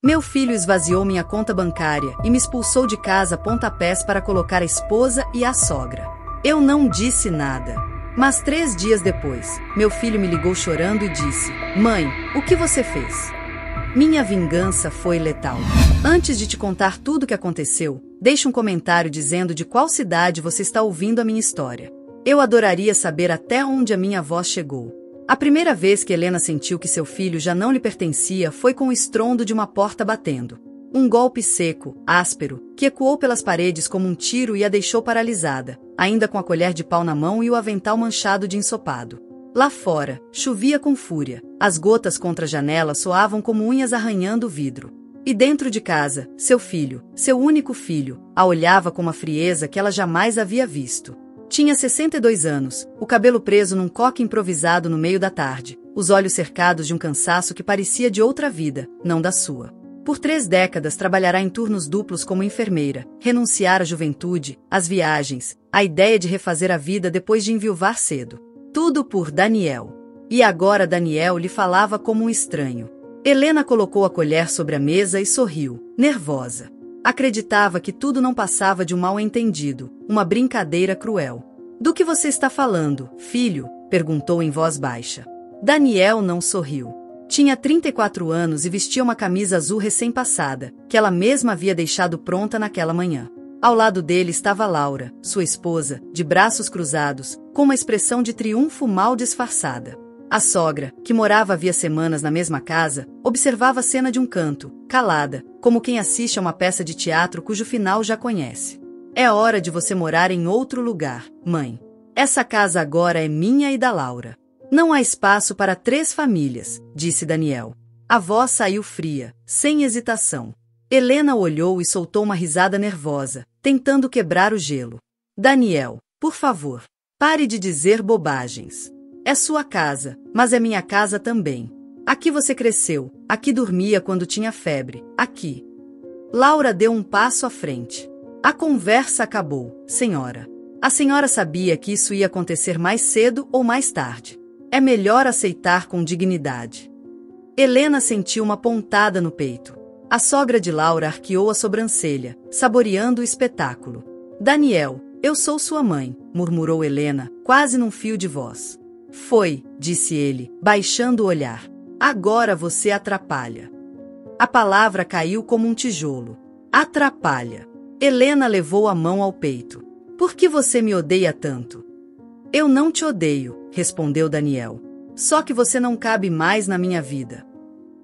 Meu filho esvaziou minha conta bancária e me expulsou de casa a pontapés para colocar a esposa e a sogra. Eu não disse nada. Mas 3 dias depois, meu filho me ligou chorando e disse: Mãe, o que você fez? Minha vingança foi letal. Antes de te contar tudo o que aconteceu, deixe um comentário dizendo de qual cidade você está ouvindo a minha história. Eu adoraria saber até onde a minha voz chegou. A primeira vez que Helena sentiu que seu filho já não lhe pertencia foi com o estrondo de uma porta batendo. Um golpe seco, áspero, que ecoou pelas paredes como um tiro e a deixou paralisada, ainda com a colher de pau na mão e o avental manchado de ensopado. Lá fora, chovia com fúria. As gotas contra a janela soavam como unhas arranhando o vidro. E dentro de casa, seu filho, seu único filho, a olhava com uma frieza que ela jamais havia visto. Tinha 62 anos, o cabelo preso num coque improvisado no meio da tarde, os olhos cercados de um cansaço que parecia de outra vida, não da sua. Por 3 décadas trabalhará em turnos duplos como enfermeira, renunciar à juventude, às viagens, à ideia de refazer a vida depois de enviuvar cedo. Tudo por Daniel. E agora Daniel lhe falava como um estranho. Helena colocou a colher sobre a mesa e sorriu, nervosa. Acreditava que tudo não passava de um mal-entendido, uma brincadeira cruel. Do que você está falando, filho? Perguntou em voz baixa. Daniel não sorriu. Tinha 34 anos e vestia uma camisa azul recém-passada, que ela mesma havia deixado pronta naquela manhã. Ao lado dele estava Laura, sua esposa, de braços cruzados, com uma expressão de triunfo mal disfarçada. A sogra, que morava havia semanas na mesma casa, observava a cena de um canto, calada, como quem assiste a uma peça de teatro cujo final já conhece. É hora de você morar em outro lugar, mãe. Essa casa agora é minha e da Laura. Não há espaço para 3 famílias, disse Daniel. A voz saiu fria, sem hesitação. Helena olhou e soltou uma risada nervosa, tentando quebrar o gelo. Daniel, por favor, pare de dizer bobagens. É sua casa, mas é minha casa também. Aqui você cresceu, aqui dormia quando tinha febre, aqui. Laura deu um passo à frente. A conversa acabou, senhora. A senhora sabia que isso ia acontecer mais cedo ou mais tarde. É melhor aceitar com dignidade. Helena sentiu uma pontada no peito. A sogra de Laura arqueou a sobrancelha, saboreando o espetáculo. Daniel, eu sou sua mãe, murmurou Helena, quase num fio de voz. Foi, disse ele, baixando o olhar. Agora você atrapalha. A palavra caiu como um tijolo. Atrapalha. Helena levou a mão ao peito. Por que você me odeia tanto? Eu não te odeio, respondeu Daniel. Só que você não cabe mais na minha vida.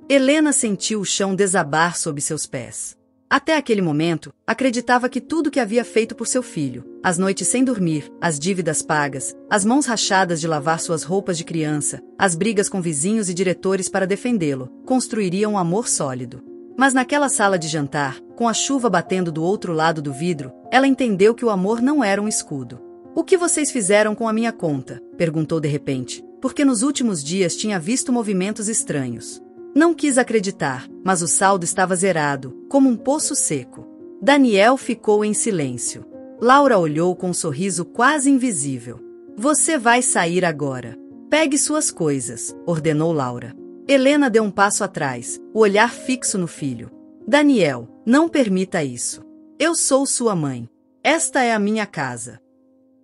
Helena sentiu o chão desabar sob seus pés. Até aquele momento, acreditava que tudo que havia feito por seu filho, as noites sem dormir, as dívidas pagas, as mãos rachadas de lavar suas roupas de criança, as brigas com vizinhos e diretores para defendê-lo, construiriam um amor sólido. Mas naquela sala de jantar, com a chuva batendo do outro lado do vidro, ela entendeu que o amor não era um escudo. O que vocês fizeram com a minha conta? Perguntou de repente, porque nos últimos dias tinha visto movimentos estranhos. Não quis acreditar, mas o saldo estava zerado, como um poço seco. Daniel ficou em silêncio. Laura olhou com um sorriso quase invisível. Você vai sair agora. Pegue suas coisas, ordenou Laura. Helena deu um passo atrás, o olhar fixo no filho. Daniel, não permita isso. Eu sou sua mãe. Esta é a minha casa.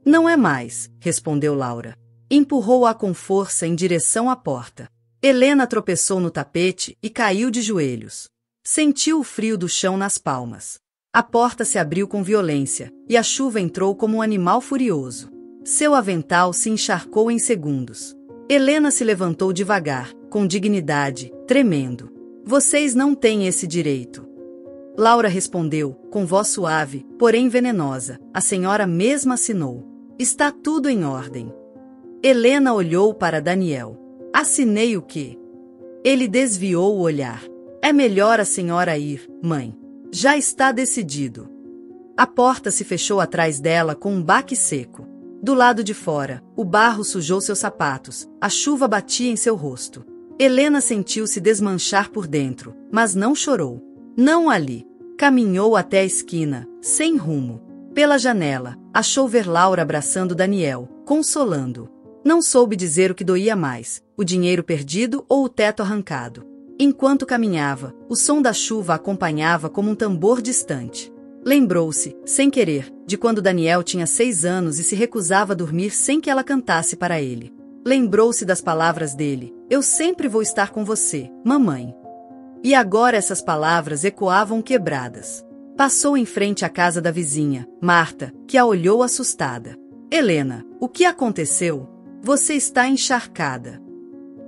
Não é mais, respondeu Laura. Empurrou-a com força em direção à porta. Helena tropeçou no tapete e caiu de joelhos. Sentiu o frio do chão nas palmas. A porta se abriu com violência, e a chuva entrou como um animal furioso. Seu avental se encharcou em segundos. Helena se levantou devagar, com dignidade, tremendo. Vocês não têm esse direito. Laura respondeu, com voz suave, porém venenosa. A senhora mesma assinou. Está tudo em ordem. Helena olhou para Daniel. Assinei o quê? Ele desviou o olhar. É melhor a senhora ir, mãe. Já está decidido. A porta se fechou atrás dela com um baque seco. Do lado de fora, o barro sujou seus sapatos, a chuva batia em seu rosto. Helena sentiu-se desmanchar por dentro, mas não chorou. Não ali. Caminhou até a esquina, sem rumo. Pela janela, achou ver Laura abraçando Daniel, consolando. Não soube dizer o que doía mais, o dinheiro perdido ou o teto arrancado. Enquanto caminhava, o som da chuva a acompanhava como um tambor distante. Lembrou-se, sem querer, de quando Daniel tinha 6 anos e se recusava a dormir sem que ela cantasse para ele. Lembrou-se das palavras dele: "Eu sempre vou estar com você, mamãe." E agora essas palavras ecoavam quebradas. Passou em frente à casa da vizinha, Marta, que a olhou assustada. "Helena, o que aconteceu? Você está encharcada."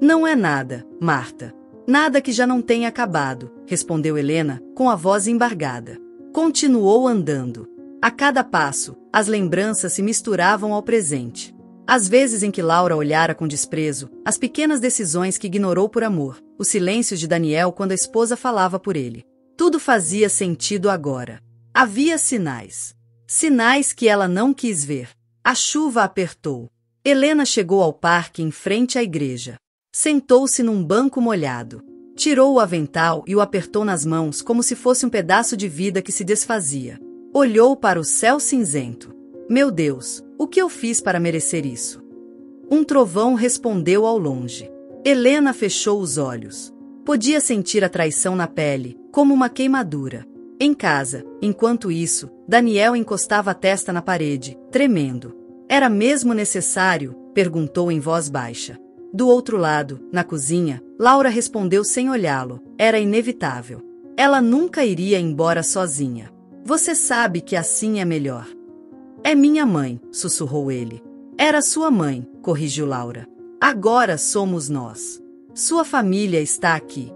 "Não é nada, Marta. Nada que já não tenha acabado", respondeu Helena, com a voz embargada. Continuou andando. A cada passo, as lembranças se misturavam ao presente. As vezes em que Laura olhara com desprezo, as pequenas decisões que ignorou por amor, os silêncios de Daniel quando a esposa falava por ele. Tudo fazia sentido agora. Havia sinais. Sinais que ela não quis ver. A chuva apertou. Helena chegou ao parque em frente à igreja. Sentou-se num banco molhado. Tirou o avental e o apertou nas mãos como se fosse um pedaço de vida que se desfazia. Olhou para o céu cinzento. "Meu Deus, o que eu fiz para merecer isso?" Um trovão respondeu ao longe. Helena fechou os olhos. Podia sentir a traição na pele, como uma queimadura. Em casa, enquanto isso, Daniel encostava a testa na parede, tremendo. "Era mesmo necessário?" perguntou em voz baixa. Do outro lado, na cozinha, Laura respondeu sem olhá-lo: "Era inevitável. Ela nunca iria embora sozinha. Você sabe que assim é melhor." "É minha mãe", sussurrou ele. "Era sua mãe", corrigiu Laura. "Agora somos nós. Sua família está aqui."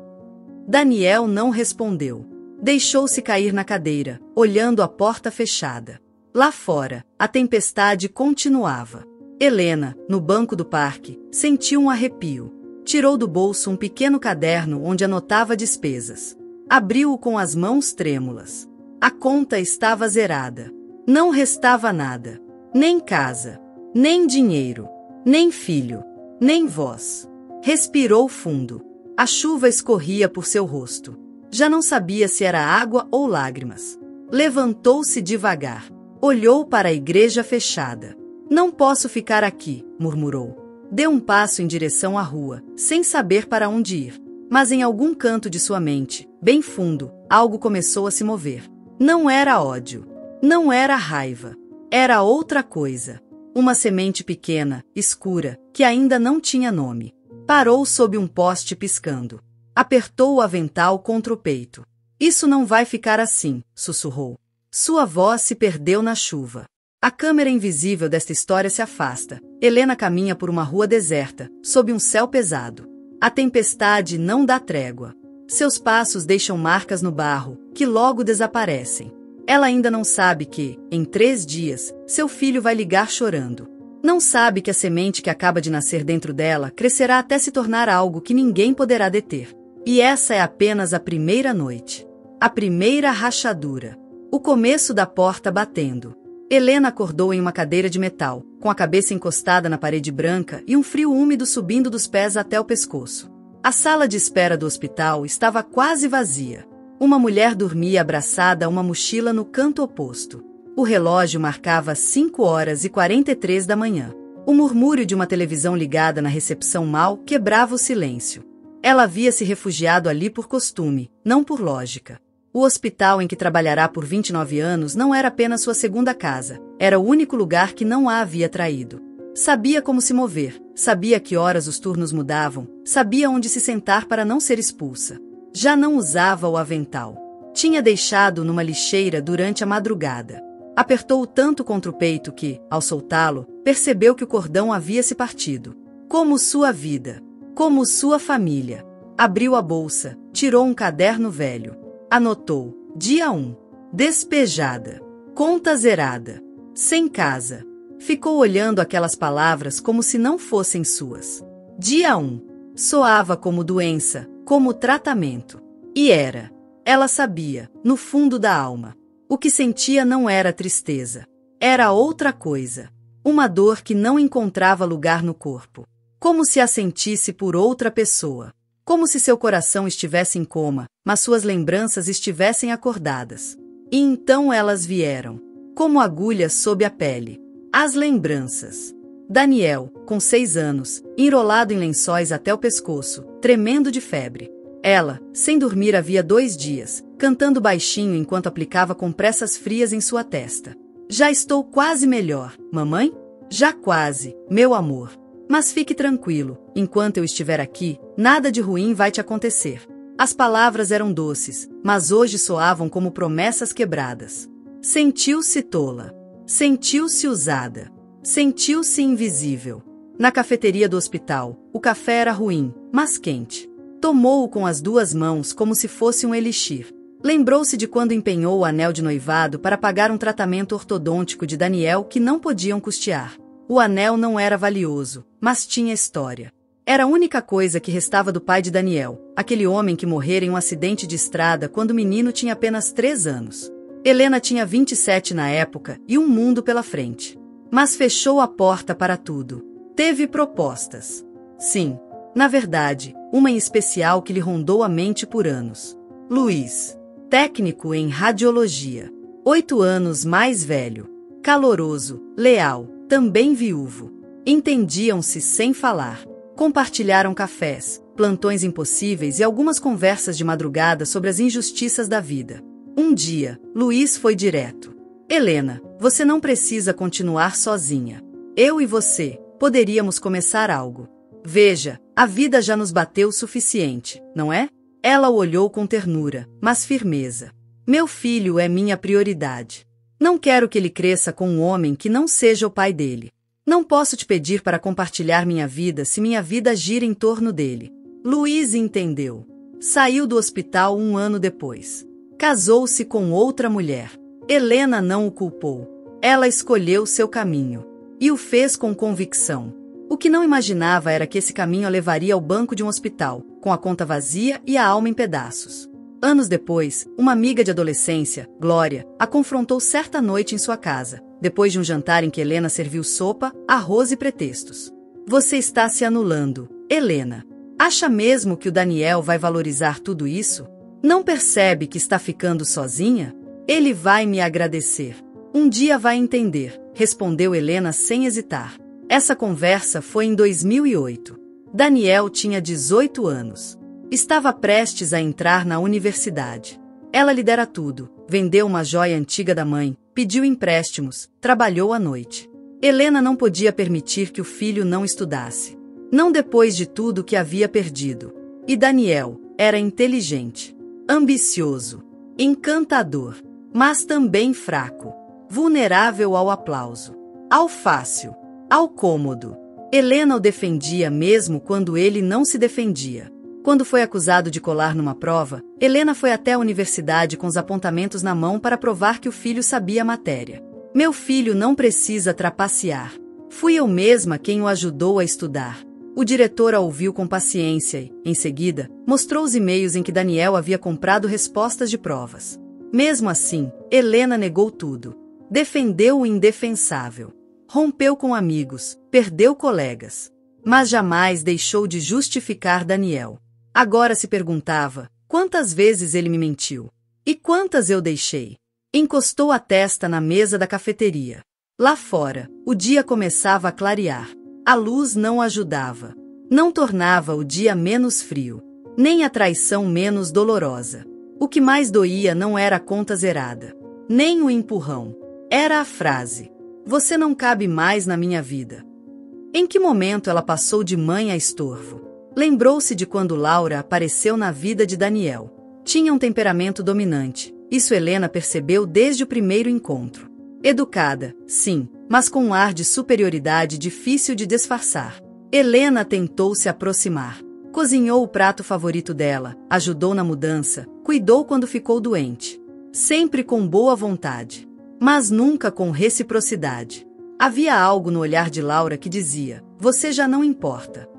Daniel não respondeu. Deixou-se cair na cadeira, olhando a porta fechada. Lá fora, a tempestade continuava. Helena, no banco do parque, sentiu um arrepio. Tirou do bolso um pequeno caderno onde anotava despesas. Abriu-o com as mãos trêmulas. A conta estava zerada. Não restava nada. Nem casa, nem dinheiro, nem filho, nem voz. Respirou fundo. A chuva escorria por seu rosto. Já não sabia se era água ou lágrimas. Levantou-se devagar. Olhou para a igreja fechada. "Não posso ficar aqui", murmurou. Deu um passo em direção à rua, sem saber para onde ir. Mas em algum canto de sua mente, bem fundo, algo começou a se mover. Não era ódio. Não era raiva. Era outra coisa. Uma semente pequena, escura, que ainda não tinha nome. Parou sob um poste piscando. Apertou o avental contra o peito. "Isso não vai ficar assim", sussurrou. Sua voz se perdeu na chuva. A câmera invisível desta história se afasta. Helena caminha por uma rua deserta, sob um céu pesado. A tempestade não dá trégua. Seus passos deixam marcas no barro, que logo desaparecem. Ela ainda não sabe que, em 3 dias, seu filho vai ligar chorando. Não sabe que a semente que acaba de nascer dentro dela crescerá até se tornar algo que ninguém poderá deter. E essa é apenas a primeira noite. A primeira rachadura. O começo da porta batendo. Helena acordou em uma cadeira de metal, com a cabeça encostada na parede branca e um frio úmido subindo dos pés até o pescoço. A sala de espera do hospital estava quase vazia. Uma mulher dormia abraçada a uma mochila no canto oposto. O relógio marcava 5h43 da manhã. O murmúrio de uma televisão ligada na recepção mal quebrava o silêncio. Ela havia se refugiado ali por costume, não por lógica. O hospital em que trabalhará por 29 anos não era apenas sua segunda casa, era o único lugar que não a havia traído. Sabia como se mover, sabia que horas os turnos mudavam, sabia onde se sentar para não ser expulsa. Já não usava o avental. Tinha deixado-o numa lixeira durante a madrugada. Apertou-o tanto contra o peito que, ao soltá-lo, percebeu que o cordão havia se partido. Como sua vida. Como sua família. Abriu a bolsa, tirou um caderno velho. Anotou: dia 1. Despejada. Conta zerada. Sem casa. Ficou olhando aquelas palavras como se não fossem suas. Dia 1. Soava como doença, como tratamento. E era. Ela sabia, no fundo da alma. O que sentia não era tristeza. Era outra coisa. Uma dor que não encontrava lugar no corpo. Como se a sentisse por outra pessoa. Como se seu coração estivesse em coma, mas suas lembranças estivessem acordadas. E então elas vieram. Como agulhas sob a pele. As lembranças. Daniel, com 6 anos, enrolado em lençóis até o pescoço, tremendo de febre. Ela, sem dormir havia 2 dias, cantando baixinho enquanto aplicava compressas frias em sua testa. Já estou quase melhor, mamãe? Já quase, meu amor. Mas fique tranquilo, enquanto eu estiver aqui, nada de ruim vai te acontecer. As palavras eram doces, mas hoje soavam como promessas quebradas. Sentiu-se tola. Sentiu-se usada. Sentiu-se invisível. Na cafeteria do hospital, o café era ruim, mas quente. Tomou-o com as 2 mãos como se fosse um elixir. Lembrou-se de quando empenhou o anel de noivado para pagar um tratamento ortodôntico de Daniel que não podiam custear. O anel não era valioso, mas tinha história. Era a única coisa que restava do pai de Daniel, aquele homem que morrera em um acidente de estrada quando o menino tinha apenas 3 anos. Helena tinha 27 na época e um mundo pela frente. Mas fechou a porta para tudo. Teve propostas. Sim, na verdade, uma em especial que lhe rondou a mente por anos. Luiz, técnico em radiologia, 8 anos mais velho, caloroso, leal, também viúvo. Entendiam-se sem falar. Compartilharam cafés, plantões impossíveis e algumas conversas de madrugada sobre as injustiças da vida. Um dia, Luiz foi direto. Helena, você não precisa continuar sozinha. Eu e você, poderíamos começar algo. Veja, a vida já nos bateu o suficiente, não é? Ela o olhou com ternura, mas firmeza. Meu filho é minha prioridade. Não quero que ele cresça com um homem que não seja o pai dele. Não posso te pedir para compartilhar minha vida se minha vida gira em torno dele. Luiz entendeu. Saiu do hospital 1 ano depois. Casou-se com outra mulher. Helena não o culpou. Ela escolheu seu caminho. E o fez com convicção. O que não imaginava era que esse caminho a levaria ao banco de um hospital, com a conta vazia e a alma em pedaços. Anos depois, uma amiga de adolescência, Glória, a confrontou certa noite em sua casa, depois de um jantar em que Helena serviu sopa, arroz e pretextos. Você está se anulando, Helena. Acha mesmo que o Daniel vai valorizar tudo isso? Não percebe que está ficando sozinha? Ele vai me agradecer. Um dia vai entender, respondeu Helena sem hesitar. Essa conversa foi em 2008. Daniel tinha 18 anos. Estava prestes a entrar na universidade. Ela lhe dera tudo, vendeu uma joia antiga da mãe, pediu empréstimos, trabalhou à noite. Helena não podia permitir que o filho não estudasse. Não depois de tudo que havia perdido. E Daniel era inteligente, ambicioso, encantador, mas também fraco, vulnerável ao aplauso, ao fácil, ao cômodo. Helena o defendia mesmo quando ele não se defendia. Quando foi acusado de colar numa prova, Helena foi até a universidade com os apontamentos na mão para provar que o filho sabia a matéria. Meu filho não precisa trapacear. Fui eu mesma quem o ajudou a estudar. O diretor a ouviu com paciência e, em seguida, mostrou os e-mails em que Daniel havia comprado respostas de provas. Mesmo assim, Helena negou tudo. Defendeu o indefensável. Rompeu com amigos, perdeu colegas. Mas jamais deixou de justificar Daniel. Agora se perguntava, quantas vezes ele me mentiu? E quantas eu deixei? Encostou a testa na mesa da cafeteria. Lá fora, o dia começava a clarear. A luz não ajudava. Não tornava o dia menos frio, nem a traição menos dolorosa. O que mais doía não era a conta zerada, nem o empurrão. Era a frase: você não cabe mais na minha vida. Em que momento ela passou de mãe a estorvo? Lembrou-se de quando Laura apareceu na vida de Daniel. Tinha um temperamento dominante. Isso Helena percebeu desde o primeiro encontro. Educada, sim, mas com um ar de superioridade difícil de disfarçar. Helena tentou se aproximar. Cozinhou o prato favorito dela, ajudou na mudança, cuidou quando ficou doente. Sempre com boa vontade, mas nunca com reciprocidade. Havia algo no olhar de Laura que dizia: você já não importa.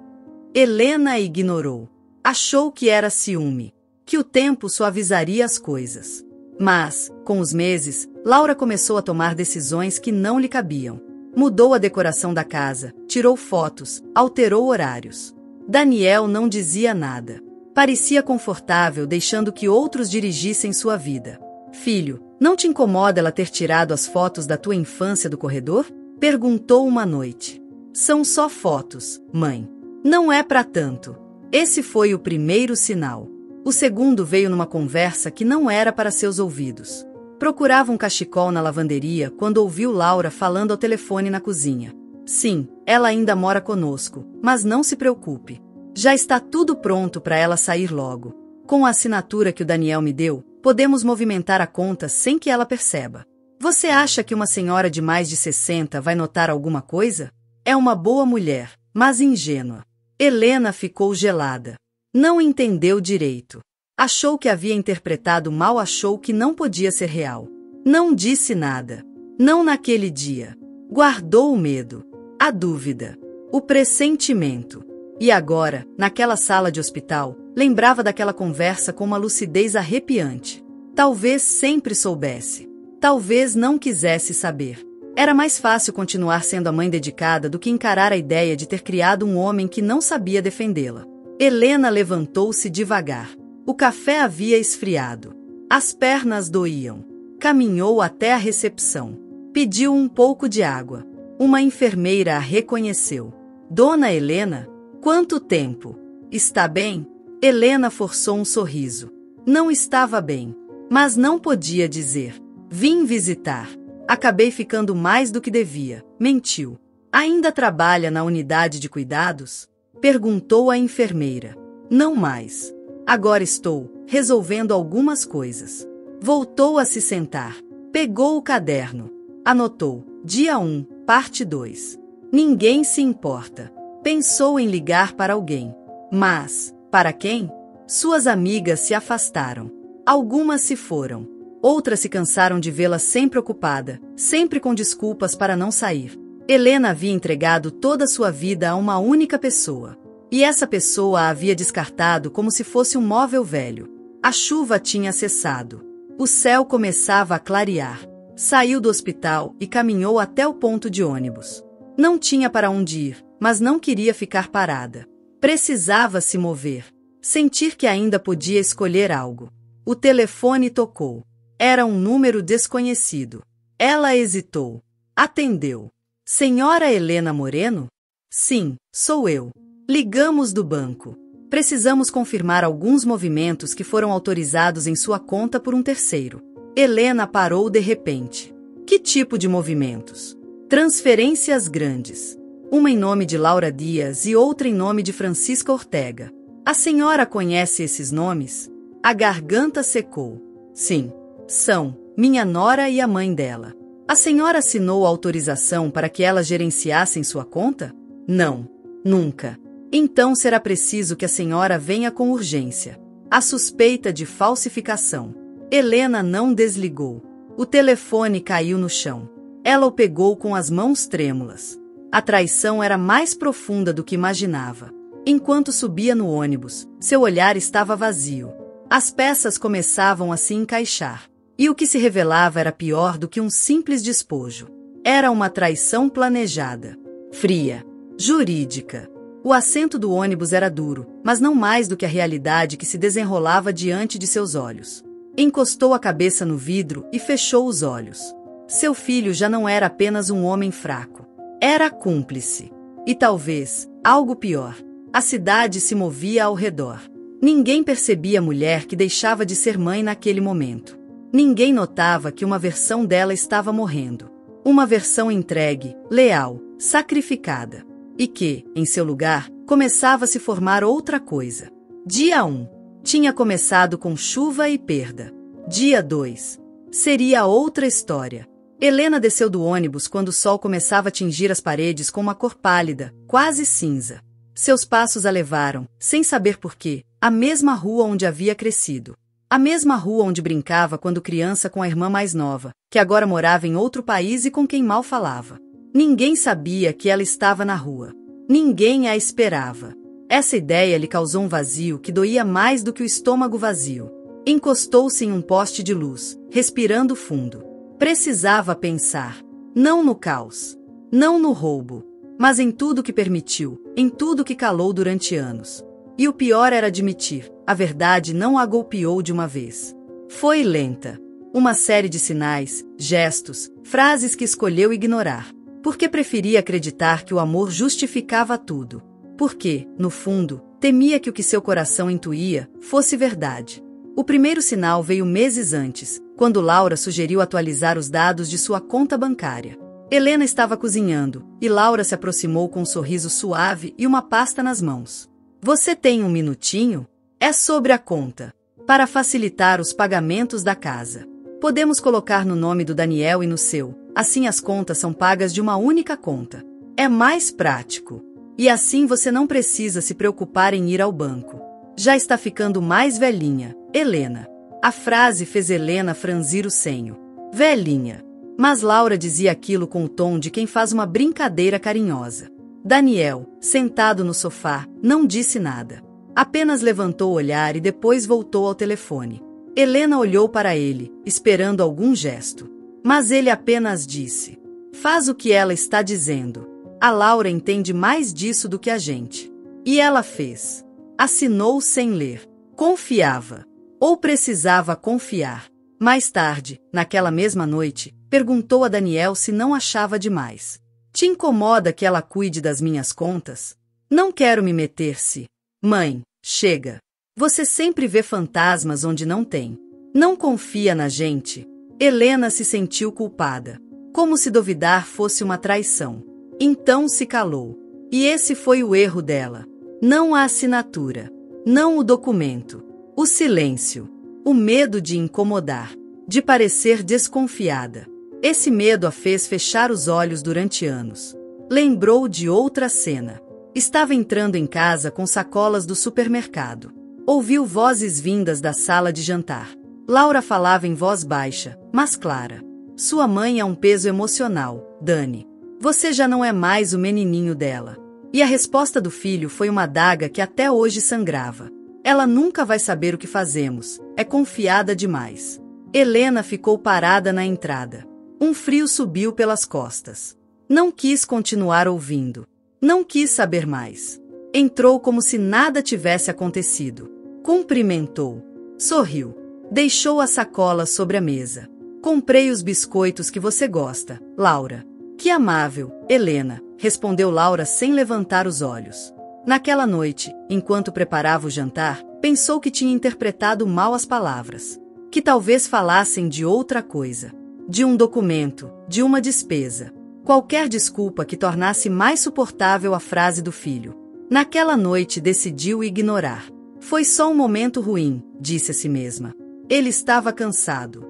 Helena a ignorou. Achou que era ciúme, que o tempo suavizaria as coisas. Mas, com os meses, Laura começou a tomar decisões que não lhe cabiam. Mudou a decoração da casa, tirou fotos, alterou horários. Daniel não dizia nada. Parecia confortável deixando que outros dirigissem sua vida. Filho, não te incomoda ela ter tirado as fotos da tua infância do corredor? Perguntou uma noite. São só fotos, mãe. Não é pra tanto. Esse foi o primeiro sinal. O segundo veio numa conversa que não era para seus ouvidos. Procurava um cachecol na lavanderia quando ouviu Laura falando ao telefone na cozinha. Sim, ela ainda mora conosco, mas não se preocupe. Já está tudo pronto para ela sair logo. Com a assinatura que o Daniel me deu, podemos movimentar a conta sem que ela perceba. Você acha que uma senhora de mais de 60 vai notar alguma coisa? É uma boa mulher, mas ingênua. Helena ficou gelada. Não entendeu direito. Achou que havia interpretado mal, achou que não podia ser real. Não disse nada. Não naquele dia. Guardou o medo, a dúvida, o pressentimento. E agora, naquela sala de hospital, lembrava daquela conversa com uma lucidez arrepiante. Talvez sempre soubesse. Talvez não quisesse saber. Era mais fácil continuar sendo a mãe dedicada do que encarar a ideia de ter criado um homem que não sabia defendê-la. Helena levantou-se devagar. O café havia esfriado. As pernas doíam. Caminhou até a recepção. Pediu um pouco de água. Uma enfermeira a reconheceu. Dona Helena? Quanto tempo? Está bem? Helena forçou um sorriso. Não estava bem. Mas não podia dizer. Vim visitar. Acabei ficando mais do que devia. Mentiu. Ainda trabalha na unidade de cuidados? Perguntou a enfermeira. Não mais. Agora estou resolvendo algumas coisas. Voltou a se sentar. Pegou o caderno. Anotou. Dia 1, parte 2. Ninguém se importa. Pensou em ligar para alguém. Mas, para quem? Suas amigas se afastaram. Algumas se foram. Outras se cansaram de vê-la sempre ocupada, sempre com desculpas para não sair. Helena havia entregado toda a sua vida a uma única pessoa. E essa pessoa a havia descartado como se fosse um móvel velho. A chuva tinha cessado. O céu começava a clarear. Saiu do hospital e caminhou até o ponto de ônibus. Não tinha para onde ir, mas não queria ficar parada. Precisava se mover. Sentir que ainda podia escolher algo. O telefone tocou. Era um número desconhecido. Ela hesitou. Atendeu. Senhora Helena Moreno? Sim, sou eu. Ligamos do banco. Precisamos confirmar alguns movimentos que foram autorizados em sua conta por um terceiro. Helena parou de repente. Que tipo de movimentos? Transferências grandes. Uma em nome de Laura Dias e outra em nome de Francisca Ortega. A senhora conhece esses nomes? A garganta secou. Sim, são minha nora e a mãe dela. A senhora assinou a autorização para que elas gerenciassem sua conta? Não, nunca. Então será preciso que a senhora venha com urgência. A suspeita de falsificação. Helena não desligou. O telefone caiu no chão. Ela o pegou com as mãos trêmulas. A traição era mais profunda do que imaginava. Enquanto subia no ônibus, seu olhar estava vazio. As peças começavam a se encaixar. E o que se revelava era pior do que um simples despojo. Era uma traição planejada. Fria. Jurídica. O assento do ônibus era duro, mas não mais do que a realidade que se desenrolava diante de seus olhos. Encostou a cabeça no vidro e fechou os olhos. Seu filho já não era apenas um homem fraco. Era cúmplice. E talvez, algo pior, a cidade se movia ao redor. Ninguém percebia a mulher que deixava de ser mãe naquele momento. Ninguém notava que uma versão dela estava morrendo. Uma versão entregue, leal, sacrificada. E que, em seu lugar, começava a se formar outra coisa. Dia 1. Tinha começado com chuva e perda. Dia 2. Seria outra história. Helena desceu do ônibus quando o sol começava a tingir as paredes com uma cor pálida, quase cinza. Seus passos a levaram, sem saber porquê, à mesma rua onde havia crescido. A mesma rua onde brincava quando criança com a irmã mais nova, que agora morava em outro país e com quem mal falava. Ninguém sabia que ela estava na rua. Ninguém a esperava. Essa ideia lhe causou um vazio que doía mais do que o estômago vazio. Encostou-se em um poste de luz, respirando fundo. Precisava pensar. Não no caos. Não no roubo. Mas em tudo que permitiu, em tudo que calou durante anos. E o pior era admitir, a verdade não a golpeou de uma vez. Foi lenta. Uma série de sinais, gestos, frases que escolheu ignorar. Porque preferia acreditar que o amor justificava tudo. Porque, no fundo, Temia que o que seu coração intuía fosse verdade. O primeiro sinal veio meses antes, quando Laura sugeriu atualizar os dados de sua conta bancária. Helena estava cozinhando, e Laura se aproximou com um sorriso suave e uma pasta nas mãos. Você tem um minutinho? É sobre a conta. Para facilitar os pagamentos da casa. Podemos colocar no nome do Daniel e no seu, assim as contas são pagas de uma única conta. É mais prático. E assim você não precisa se preocupar em ir ao banco. Já está ficando mais velhinha, Helena. A frase fez Helena franzir o senho. Velhinha. Mas Laura dizia aquilo com o tom de quem faz uma brincadeira carinhosa. Daniel, sentado no sofá, não disse nada. Apenas levantou o olhar e depois voltou ao telefone. Helena olhou para ele, esperando algum gesto. Mas ele apenas disse: faz o que ela está dizendo. A Laura entende mais disso do que a gente. E ela fez. Assinou sem ler. Confiava. Ou precisava confiar. Mais tarde, naquela mesma noite, perguntou a Daniel se não achava demais. Te incomoda que ela cuide das minhas contas? Não quero me meter-se. Mãe, chega. Você sempre vê fantasmas onde não tem. Não confia na gente. Helena se sentiu culpada. Como se duvidar fosse uma traição. Então se calou. E esse foi o erro dela. Não a assinatura. Não o documento. O silêncio. O medo de incomodar. De parecer desconfiada. Esse medo a fez fechar os olhos durante anos. Lembrou de outra cena. Estava entrando em casa com sacolas do supermercado. Ouviu vozes vindas da sala de jantar. Laura falava em voz baixa, mas clara. Sua mãe é um peso emocional, Dani. Você já não é mais o menininho dela. E a resposta do filho foi uma adaga que até hoje sangrava. Ela nunca vai saber o que fazemos. É confiada demais. Helena ficou parada na entrada. Um frio subiu pelas costas. Não quis continuar ouvindo. Não quis saber mais. Entrou como se nada tivesse acontecido. Cumprimentou. Sorriu. Deixou a sacola sobre a mesa. Comprei os biscoitos que você gosta, Laura. Que amável, Helena, respondeu Laura sem levantar os olhos. Naquela noite, enquanto preparava o jantar, pensou que tinha interpretado mal as palavras. Que talvez falassem de outra coisa. De um documento, de uma despesa. Qualquer desculpa que tornasse mais suportável a frase do filho. Naquela noite decidiu ignorar. Foi só um momento ruim, disse a si mesma. Ele estava cansado.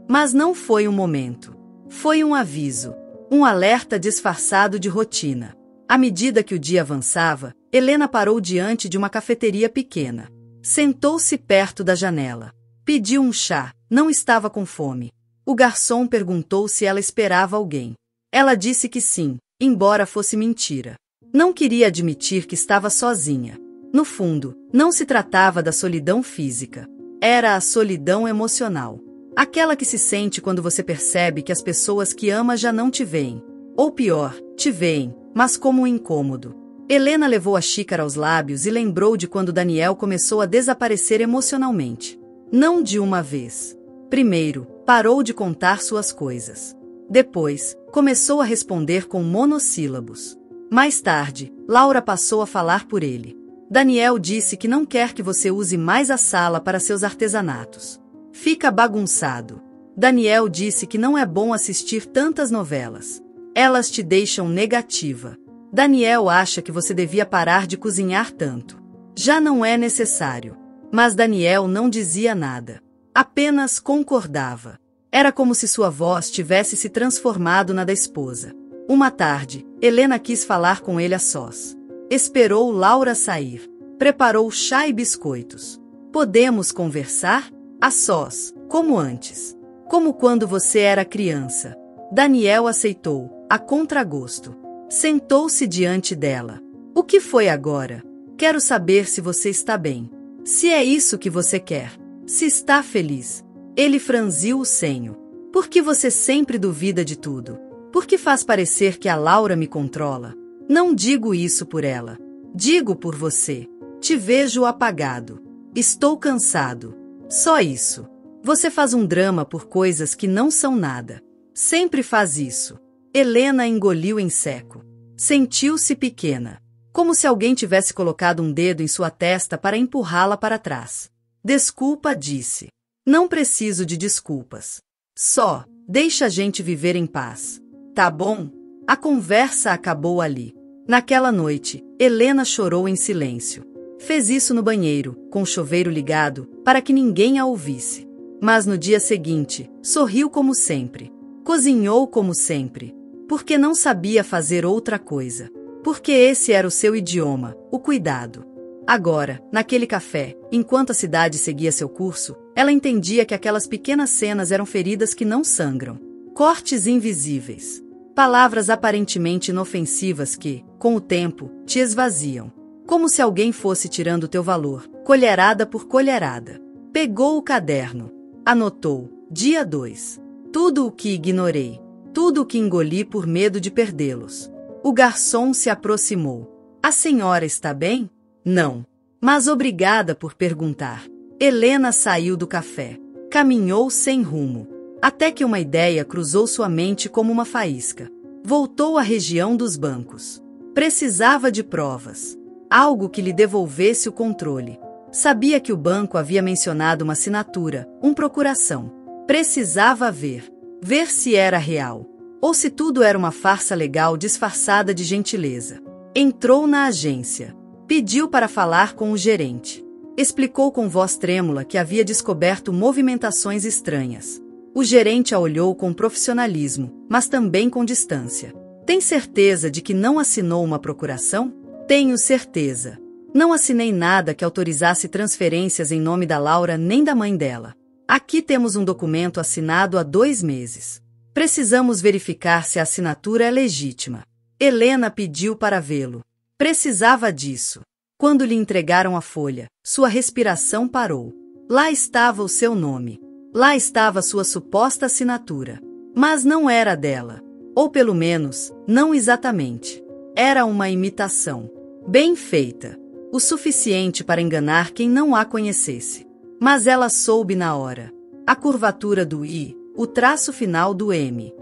Mas não foi um momento. Foi um aviso. Um alerta disfarçado de rotina. À medida que o dia avançava, Helena parou diante de uma cafeteria pequena. Sentou-se perto da janela. Pediu um chá, não estava com fome. O garçom perguntou se ela esperava alguém. Ela disse que sim, embora fosse mentira. Não queria admitir que estava sozinha. No fundo, não se tratava da solidão física. Era a solidão emocional. Aquela que se sente quando você percebe que as pessoas que ama já não te veem. Ou pior, te veem, mas como um incômodo. Helena levou a xícara aos lábios e lembrou de quando Daniel começou a desaparecer emocionalmente. Não de uma vez. Primeiro, parou de contar suas coisas. Depois, começou a responder com monossílabos. Mais tarde, Laura passou a falar por ele. Daniel disse que não quer que você use mais a sala para seus artesanatos. Fica bagunçado. Daniel disse que não é bom assistir tantas novelas. Elas te deixam negativa. Daniel acha que você devia parar de cozinhar tanto. Já não é necessário. Mas Daniel não dizia nada. Apenas concordava. Era como se sua voz tivesse se transformado na da esposa. Uma tarde, Helena quis falar com ele a sós. Esperou Laura sair. Preparou chá e biscoitos. Podemos conversar? A sós, como antes. Como quando você era criança. Daniel aceitou, a contragosto. Sentou-se diante dela. O que foi agora? Quero saber se você está bem. Se é isso que você quer. Se está feliz. Ele franziu o senho. Por que você sempre duvida de tudo? Por que faz parecer que a Laura me controla? Não digo isso por ela. Digo por você. Te vejo apagado. Estou cansado. Só isso. Você faz um drama por coisas que não são nada. Sempre faz isso. Helena engoliu em seco. Sentiu-se pequena. como se alguém tivesse colocado um dedo em sua testa para empurrá-la para trás. Desculpa, disse. Não preciso de desculpas. Só, deixa a gente viver em paz. Tá bom? A conversa acabou ali. Naquela noite, Helena chorou em silêncio. Fez isso no banheiro, com o chuveiro ligado, para que ninguém a ouvisse. Mas no dia seguinte, sorriu como sempre. Cozinhou como sempre. Porque não sabia fazer outra coisa. Porque esse era o seu idioma, o cuidado. Agora, naquele café, enquanto a cidade seguia seu curso, ela entendia que aquelas pequenas cenas eram feridas que não sangram. Cortes invisíveis. Palavras aparentemente inofensivas que, com o tempo, te esvaziam. Como se alguém fosse tirando teu valor, colherada por colherada. Pegou o caderno. Anotou. Dia 2. Tudo o que ignorei. Tudo o que engoli por medo de perdê-los. O garçom se aproximou. A senhora está bem? Não. Mas obrigada por perguntar. Helena saiu do café. Caminhou sem rumo. Até que uma ideia cruzou sua mente como uma faísca. Voltou à região dos bancos. Precisava de provas. Algo que lhe devolvesse o controle. Sabia que o banco havia mencionado uma assinatura, procuração. Precisava ver. Ver se era real. Ou se tudo era uma farsa legal disfarçada de gentileza. Entrou na agência. Pediu para falar com o gerente. Explicou com voz trêmula que havia descoberto movimentações estranhas. O gerente a olhou com profissionalismo, mas também com distância. Tem certeza de que não assinou uma procuração? Tenho certeza. Não assinei nada que autorizasse transferências em nome da Laura nem da mãe dela. Aqui temos um documento assinado há 2 meses. Precisamos verificar se a assinatura é legítima. Helena pediu para vê-lo. Precisava disso. Quando lhe entregaram a folha, sua respiração parou. Lá estava o seu nome. Lá estava sua suposta assinatura. Mas não era dela. Ou pelo menos, não exatamente. Era uma imitação. Bem feita. O suficiente para enganar quem não a conhecesse. Mas ela soube na hora. A curvatura do I, o traço final do M.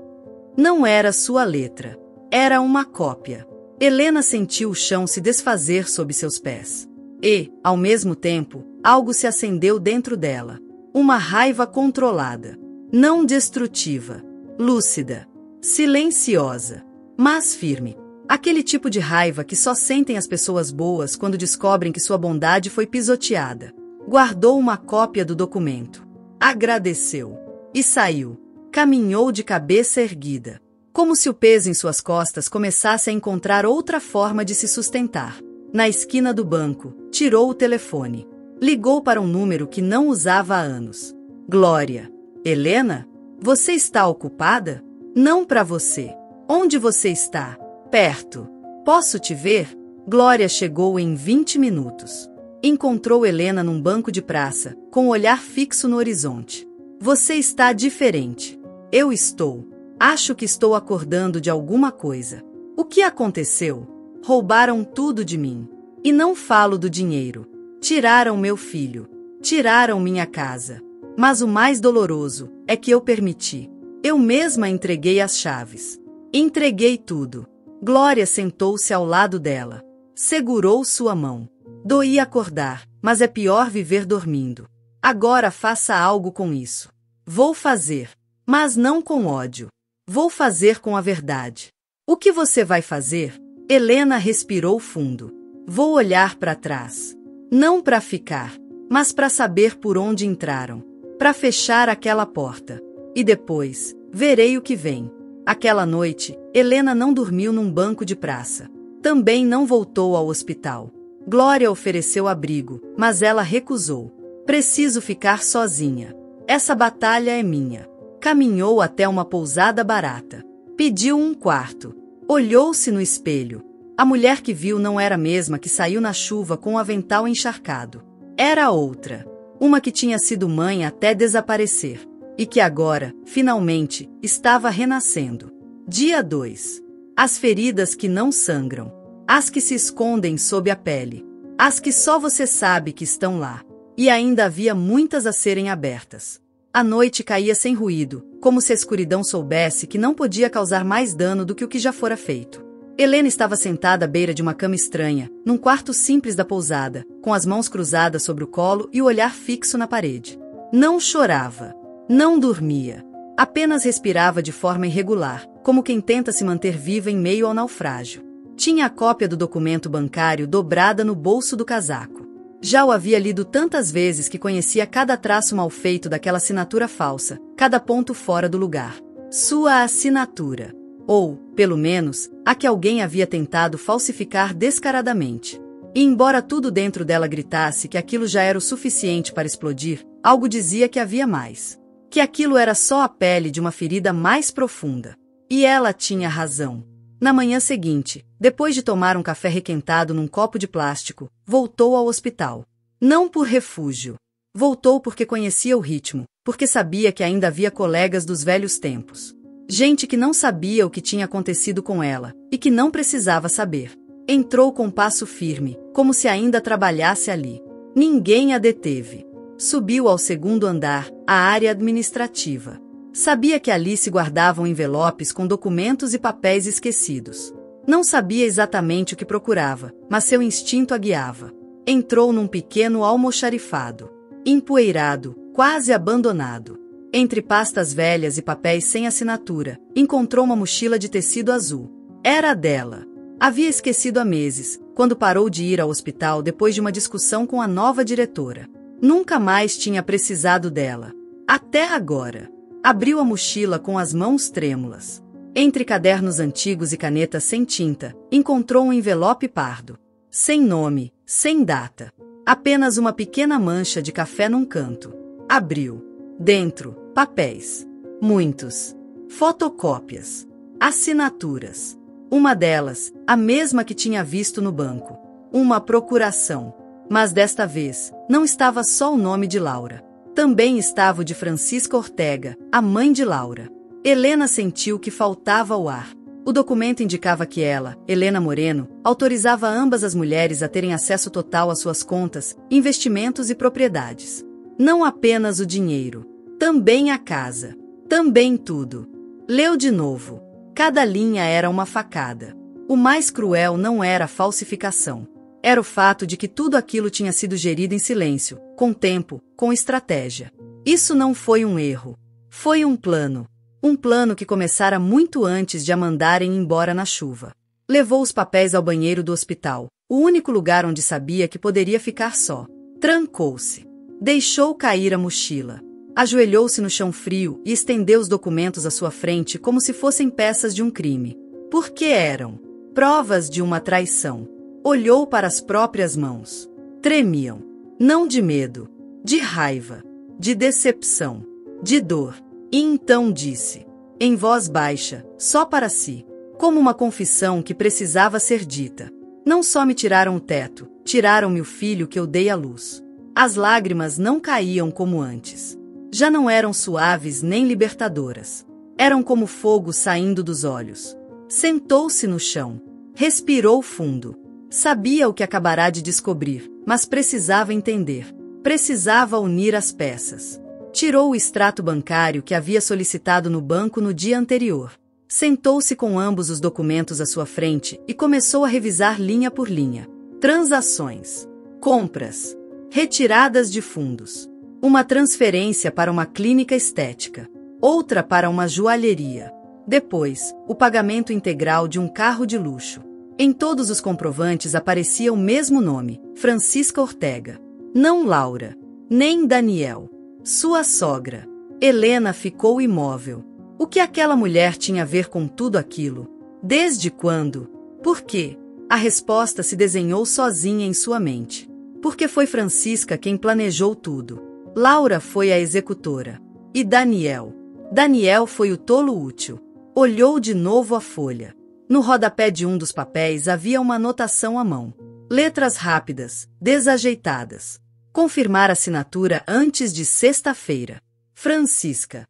Não era sua letra. Era uma cópia. Helena sentiu o chão se desfazer sob seus pés. E, ao mesmo tempo, algo se acendeu dentro dela. Uma raiva controlada. Não destrutiva. Lúcida. Silenciosa. Mas firme. Aquele tipo de raiva que só sentem as pessoas boas quando descobrem que sua bondade foi pisoteada. Guardou uma cópia do documento. Agradeceu. E saiu. Caminhou de cabeça erguida. Como se o peso em suas costas começasse a encontrar outra forma de se sustentar. Na esquina do banco, tirou o telefone. Ligou para um número que não usava há anos. Glória. Helena? Você está ocupada? Não para você. Onde você está? Perto. Posso te ver? Glória chegou em 20 minutos. Encontrou Helena num banco de praça, com o olhar fixo no horizonte. Você está diferente. Eu estou. Acho que estou acordando de alguma coisa. O que aconteceu? Roubaram tudo de mim. E não falo do dinheiro. Tiraram meu filho. Tiraram minha casa. Mas o mais doloroso é que eu permiti. Eu mesma entreguei as chaves. Entreguei tudo. Glória sentou-se ao lado dela. Segurou sua mão. Doía acordar, mas é pior viver dormindo. Agora faça algo com isso. Vou fazer. Mas não com ódio. Vou fazer com a verdade. O que você vai fazer? Helena respirou fundo. Vou olhar para trás. Não para ficar, mas para saber por onde entraram. Para fechar aquela porta. E depois, verei o que vem. Aquela noite, Helena não dormiu num banco de praça. Também não voltou ao hospital. Glória ofereceu abrigo, mas ela recusou. Preciso ficar sozinha. Essa batalha é minha. Caminhou até uma pousada barata. Pediu um quarto. Olhou-se no espelho. A mulher que viu não era a mesma que saiu na chuva com o avental encharcado. Era outra. Uma que tinha sido mãe até desaparecer. E que agora, finalmente, estava renascendo. Dia 2. As feridas que não sangram. As que se escondem sob a pele. As que só você sabe que estão lá. E ainda havia muitas a serem abertas. A noite caía sem ruído, como se a escuridão soubesse que não podia causar mais dano do que o que já fora feito. Helena estava sentada à beira de uma cama estranha, num quarto simples da pousada, com as mãos cruzadas sobre o colo e o olhar fixo na parede. Não chorava. Não dormia. Apenas respirava de forma irregular, como quem tenta se manter viva em meio ao naufrágio. Tinha a cópia do documento bancário dobrada no bolso do casaco. Já o havia lido tantas vezes que conhecia cada traço mal feito daquela assinatura falsa, cada ponto fora do lugar. Sua assinatura. Ou, pelo menos, a que alguém havia tentado falsificar descaradamente. E embora tudo dentro dela gritasse que aquilo já era o suficiente para explodir, algo dizia que havia mais. Que aquilo era só a pele de uma ferida mais profunda. E ela tinha razão. Na manhã seguinte, depois de tomar um café requentado num copo de plástico, voltou ao hospital. Não por refúgio. Voltou porque conhecia o ritmo, porque sabia que ainda havia colegas dos velhos tempos. Gente que não sabia o que tinha acontecido com ela, e que não precisava saber. Entrou com passo firme, como se ainda trabalhasse ali. Ninguém a deteve. Subiu ao segundo andar, a área administrativa. Sabia que ali se guardavam envelopes com documentos e papéis esquecidos. Não sabia exatamente o que procurava, mas seu instinto a guiava. Entrou num pequeno almoxarifado. Empoeirado, quase abandonado. Entre pastas velhas e papéis sem assinatura, encontrou uma mochila de tecido azul. Era dela. Havia esquecido há meses, quando parou de ir ao hospital depois de uma discussão com a nova diretora. Nunca mais tinha precisado dela. Até agora. Abriu a mochila com as mãos trêmulas. Entre cadernos antigos e canetas sem tinta, encontrou um envelope pardo. Sem nome, sem data. Apenas uma pequena mancha de café num canto. Abriu. Dentro, papéis. Muitos. Fotocópias. Assinaturas. Uma delas, a mesma que tinha visto no banco. Uma procuração. Mas desta vez, não estava só o nome de Laura. Também estava o de Francisca Ortega, a mãe de Laura. Helena sentiu que faltava o ar. O documento indicava que ela, Helena Moreno, autorizava ambas as mulheres a terem acesso total às suas contas, investimentos e propriedades. Não apenas o dinheiro. Também a casa. Também tudo. Leu de novo. Cada linha era uma facada. O mais cruel não era a falsificação. Era o fato de que tudo aquilo tinha sido gerido em silêncio, com tempo, com estratégia. Isso não foi um erro. Foi um plano. Um plano que começara muito antes de a mandarem embora na chuva. Levou os papéis ao banheiro do hospital, o único lugar onde sabia que poderia ficar só. Trancou-se. Deixou cair a mochila. Ajoelhou-se no chão frio e estendeu os documentos à sua frente como se fossem peças de um crime. Porque eram provas de uma traição. Olhou para as próprias mãos. Tremiam. Não de medo, de raiva, de decepção, de dor. E então disse, em voz baixa, só para si, como uma confissão que precisava ser dita. Não só me tiraram o teto, tiraram-me o filho que eu dei à luz. As lágrimas não caíam como antes. Já não eram suaves nem libertadoras. Eram como fogo saindo dos olhos. Sentou-se no chão. Respirou fundo. Sabia o que acabará de descobrir, mas precisava entender. Precisava unir as peças. Tirou o extrato bancário que havia solicitado no banco no dia anterior. Sentou-se com ambos os documentos à sua frente e começou a revisar linha por linha. Transações. Compras. Retiradas de fundos. Uma transferência para uma clínica estética. Outra para uma joalheria. Depois, o pagamento integral de um carro de luxo. Em todos os comprovantes aparecia o mesmo nome, Francisca Ortega. Não Laura, nem Daniel. Sua sogra. Helena ficou imóvel. O que aquela mulher tinha a ver com tudo aquilo? Desde quando? Por quê? A resposta se desenhou sozinha em sua mente. Porque foi Francisca quem planejou tudo. Laura foi a executora. E Daniel? Daniel foi o tolo útil. Olhou de novo a folha. No rodapé de um dos papéis havia uma anotação à mão. Letras rápidas, desajeitadas. Confirmar a assinatura antes de sexta-feira. Francisca.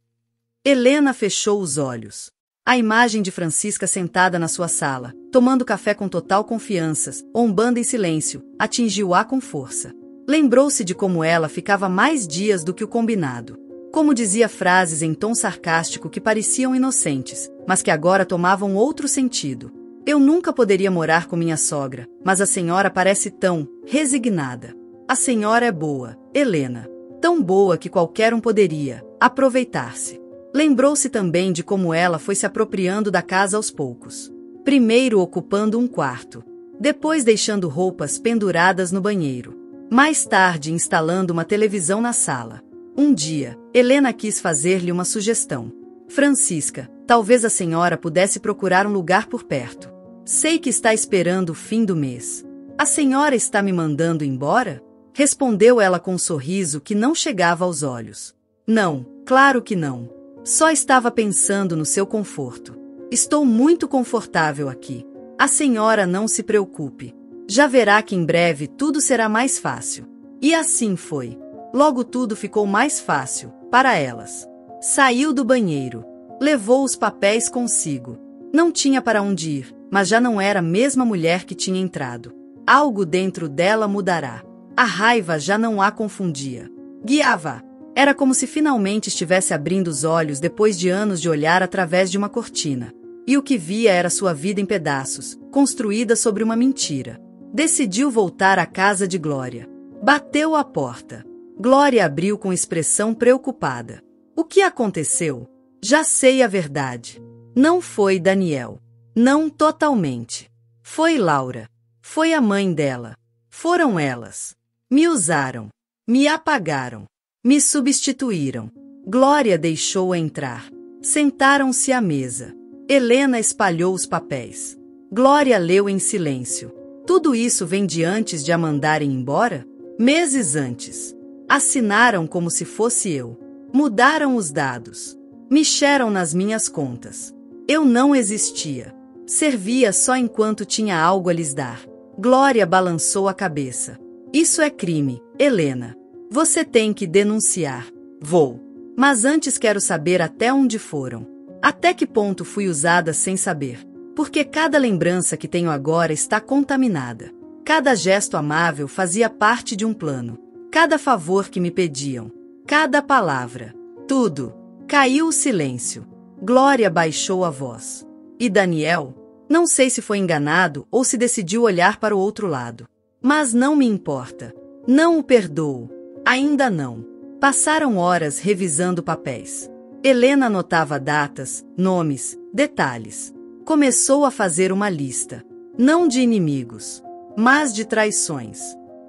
Helena fechou os olhos. A imagem de Francisca sentada na sua sala, tomando café com total confiança, ombando em silêncio, atingiu-a com força. Lembrou-se de como ela ficava mais dias do que o combinado. Como dizia frases em tom sarcástico que pareciam inocentes, mas que agora tomavam outro sentido. Eu nunca poderia morar com minha sogra, mas a senhora parece tão resignada. A senhora é boa, Helena. Tão boa que qualquer um poderia aproveitar-se. Lembrou-se também de como ela foi se apropriando da casa aos poucos. Primeiro ocupando um quarto, depois deixando roupas penduradas no banheiro. Mais tarde instalando uma televisão na sala. Um dia, Helena quis fazer-lhe uma sugestão. Francisca, talvez a senhora pudesse procurar um lugar por perto. Sei que está esperando o fim do mês. A senhora está me mandando embora? Respondeu ela com um sorriso que não chegava aos olhos. Não, claro que não. Só estava pensando no seu conforto. Estou muito confortável aqui. A senhora não se preocupe. Já verá que em breve tudo será mais fácil. E assim foi. Logo tudo ficou mais fácil, para elas. Saiu do banheiro. Levou os papéis consigo. Não tinha para onde ir, mas já não era a mesma mulher que tinha entrado. Algo dentro dela mudará. A raiva já não a confundia. Guiava. Era como se finalmente estivesse abrindo os olhos depois de anos de olhar através de uma cortina. E o que via era sua vida em pedaços, construída sobre uma mentira. Decidiu voltar à casa de Glória. Bateu à porta. Glória abriu com expressão preocupada. O que aconteceu? Já sei a verdade. Não foi Daniel. Não totalmente. Foi Laura. Foi a mãe dela. Foram elas. Me usaram. Me apagaram. Me substituíram. Glória deixou-a entrar. Sentaram-se à mesa. Helena espalhou os papéis. Glória leu em silêncio. Tudo isso vem de antes de a mandarem embora? Meses antes. Assinaram como se fosse eu. Mudaram os dados. Mexeram nas minhas contas. Eu não existia. Servia só enquanto tinha algo a lhes dar. Glória balançou a cabeça. Isso é crime, Helena. Você tem que denunciar. Vou. Mas antes quero saber até onde foram. Até que ponto fui usada sem saber. Porque cada lembrança que tenho agora está contaminada. Cada gesto amável fazia parte de um plano. Cada favor que me pediam. Cada palavra. Tudo. Caiu o silêncio. Glória baixou a voz. E Daniel? Não sei se foi enganado ou se decidiu olhar para o outro lado. Mas não me importa. Não o perdoo. Ainda não. Passaram horas revisando papéis. Helena anotava datas, nomes, detalhes. Começou a fazer uma lista. Não de inimigos, mas de traições.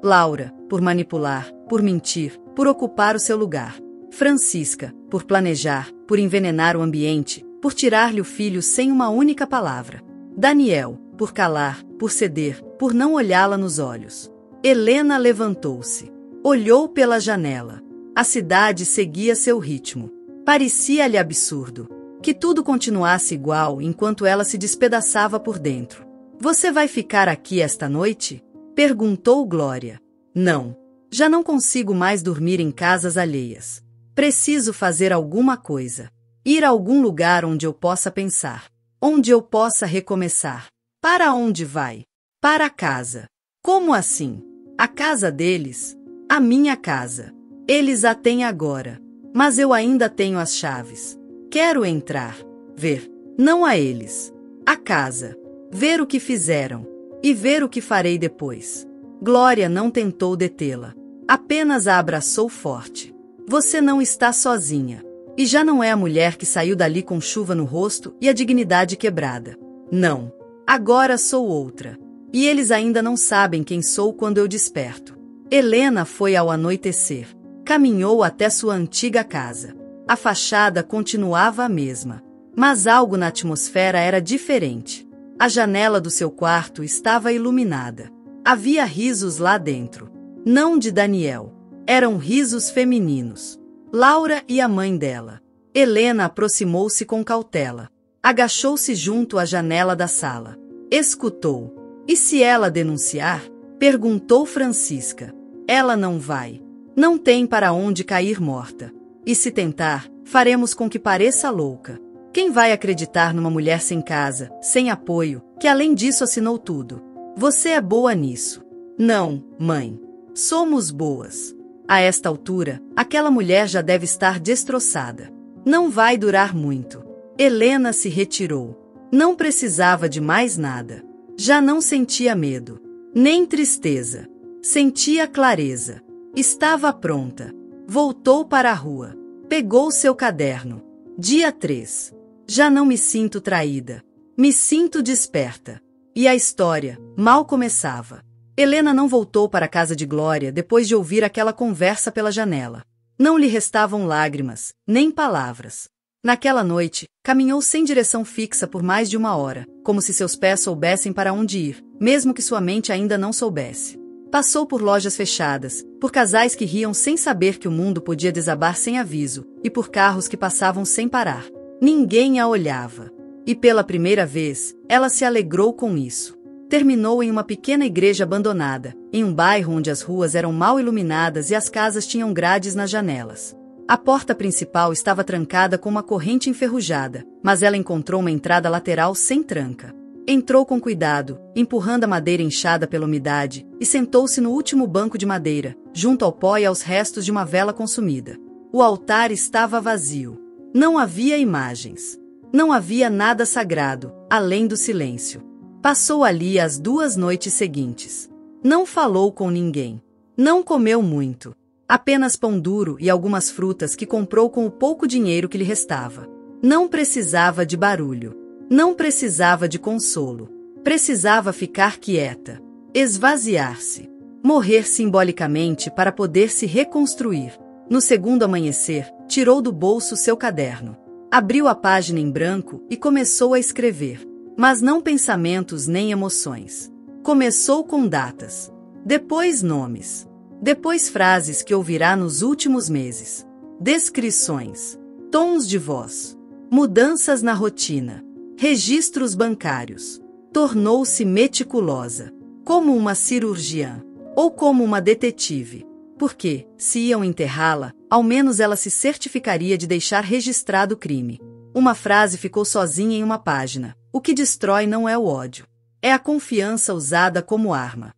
Laura, por manipular, por mentir, por ocupar o seu lugar. Francisca, por planejar, por envenenar o ambiente, por tirar-lhe o filho sem uma única palavra. Daniel, por calar, por ceder, por não olhá-la nos olhos. Helena levantou-se. Olhou pela janela. A cidade seguia seu ritmo. Parecia-lhe absurdo que tudo continuasse igual enquanto ela se despedaçava por dentro. Você vai ficar aqui esta noite? Perguntou Glória. Não. Já não consigo mais dormir em casas alheias. Preciso fazer alguma coisa. Ir a algum lugar onde eu possa pensar. Onde eu possa recomeçar. Para onde vai? Para casa. Como assim? A casa deles? A minha casa. Eles a têm agora. Mas eu ainda tenho as chaves. Quero entrar. Ver. Não a eles. A casa. Ver o que fizeram. E ver o que farei depois. Glória não tentou detê-la. Apenas a abraçou forte. Você não está sozinha. E já não é a mulher que saiu dali com chuva no rosto e a dignidade quebrada. Não. Agora sou outra. E eles ainda não sabem quem sou quando eu desperto. Helena foi ao anoitecer. Caminhou até sua antiga casa. A fachada continuava a mesma. Mas algo na atmosfera era diferente. A janela do seu quarto estava iluminada. Havia risos lá dentro. Não de Daniel. Eram risos femininos. Laura e a mãe dela. Helena aproximou-se com cautela. Agachou-se junto à janela da sala. Escutou. E se ela denunciar? Perguntou Francisca. Ela não vai. Não tem para onde cair morta. E se tentar, faremos com que pareça louca. Quem vai acreditar numa mulher sem casa, sem apoio, que além disso assinou tudo? Você é boa nisso. Não, mãe. Somos boas. A esta altura, aquela mulher já deve estar destroçada. Não vai durar muito. Helena se retirou. Não precisava de mais nada. Já não sentia medo, nem tristeza. Sentia clareza. Estava pronta. Voltou para a rua. Pegou seu caderno. Dia 3. Já não me sinto traída. Me sinto desperta. E a história mal começava. Helena não voltou para a casa de Glória depois de ouvir aquela conversa pela janela. Não lhe restavam lágrimas, nem palavras. Naquela noite, caminhou sem direção fixa por mais de 1 hora, como se seus pés soubessem para onde ir, mesmo que sua mente ainda não soubesse. Passou por lojas fechadas, por casais que riam sem saber que o mundo podia desabar sem aviso, e por carros que passavam sem parar. Ninguém a olhava. E pela primeira vez, ela se alegrou com isso. Terminou em uma pequena igreja abandonada, em um bairro onde as ruas eram mal iluminadas e as casas tinham grades nas janelas. A porta principal estava trancada com uma corrente enferrujada, mas ela encontrou uma entrada lateral sem tranca. Entrou com cuidado, empurrando a madeira inchada pela umidade, e sentou-se no último banco de madeira, junto ao pó e aos restos de uma vela consumida. O altar estava vazio. Não havia imagens. Não havia nada sagrado, além do silêncio. Passou ali as 2 noites seguintes. Não falou com ninguém. Não comeu muito. Apenas pão duro e algumas frutas que comprou com o pouco dinheiro que lhe restava. Não precisava de barulho. Não precisava de consolo. Precisava ficar quieta. Esvaziar-se. Morrer simbolicamente para poder se reconstruir. No segundo amanhecer, tirou do bolso seu caderno. Abriu a página em branco e começou a escrever. Mas não pensamentos nem emoções. Começou com datas. Depois nomes. Depois frases que ouvirá nos últimos meses. Descrições. Tons de voz. Mudanças na rotina. Registros bancários. Tornou-se meticulosa. Como uma cirurgiã. Ou como uma detetive. Porque, se iam enterrá-la, ao menos ela se certificaria de deixar registrado o crime. Uma frase ficou sozinha em uma página. O que destrói não é o ódio. É a confiança usada como arma.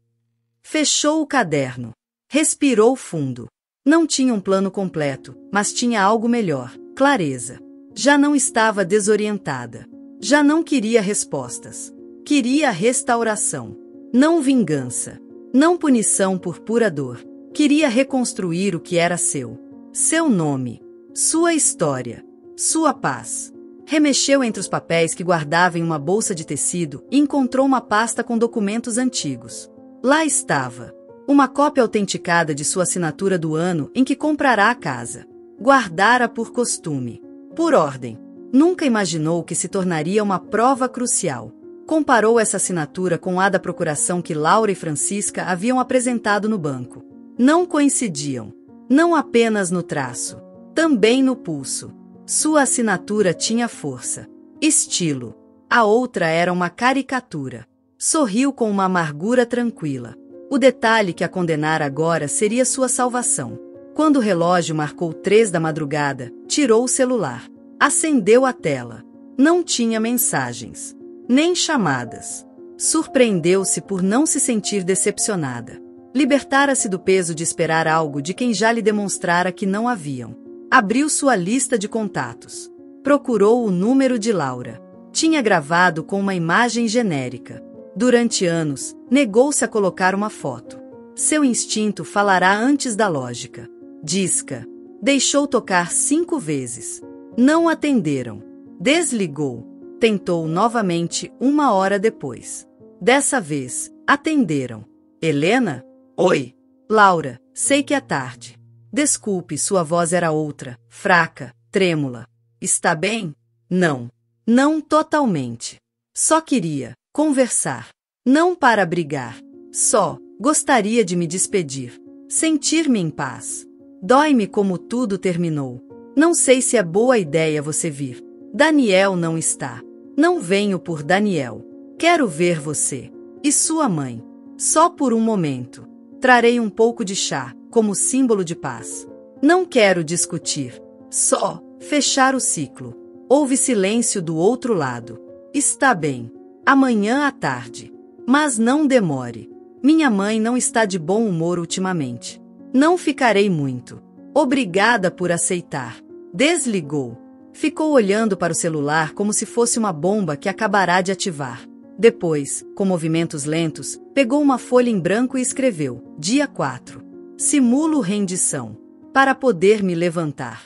Fechou o caderno. Respirou fundo. Não tinha um plano completo, mas tinha algo melhor, clareza. Já não estava desorientada. Já não queria respostas. Queria restauração. Não vingança. Não punição por pura dor. Queria reconstruir o que era seu. Seu nome. Sua história. Sua paz. Remexeu entre os papéis que guardava em uma bolsa de tecido e encontrou uma pasta com documentos antigos. Lá estava. Uma cópia autenticada de sua assinatura do ano em que comprará a casa. Guardara por costume. Por ordem. Nunca imaginou que se tornaria uma prova crucial. Comparou essa assinatura com a da procuração que Laura e Francisca haviam apresentado no banco. Não coincidiam. Não apenas no traço. Também no pulso. Sua assinatura tinha força. Estilo. A outra era uma caricatura. Sorriu com uma amargura tranquila. O detalhe que a condenara agora seria sua salvação. Quando o relógio marcou 3 da madrugada, tirou o celular. Acendeu a tela. Não tinha mensagens. Nem chamadas. Surpreendeu-se por não se sentir decepcionada. Libertara-se do peso de esperar algo de quem já lhe demonstrara que não haviam. Abriu sua lista de contatos. Procurou o número de Laura. Tinha gravado com uma imagem genérica. Durante anos, negou-se a colocar uma foto. Seu instinto falará antes da lógica. Disca. Deixou tocar 5 vezes. Não atenderam. Desligou. Tentou novamente 1 hora depois. Dessa vez, atenderam. Helena? Oi. Laura, sei que é tarde. Desculpe, sua voz era outra, fraca, trêmula. Está bem? Não. Não totalmente. Só queria conversar. Não para brigar. Só gostaria de me despedir. Sentir-me em paz. Dói-me como tudo terminou. Não sei se é boa ideia você vir. Daniel não está. Não venho por Daniel. Quero ver você. E sua mãe. Só por um momento. Trarei um pouco de chá, como símbolo de paz. Não quero discutir. Só fechar o ciclo. Houve silêncio do outro lado. Está bem. Amanhã à tarde. Mas não demore. Minha mãe não está de bom humor ultimamente. Não ficarei muito. Obrigada por aceitar. Desligou. Ficou olhando para o celular como se fosse uma bomba que acabará de ativar. Depois, com movimentos lentos, pegou uma folha em branco e escreveu: Dia 4. Simulo rendição. Para poder me levantar.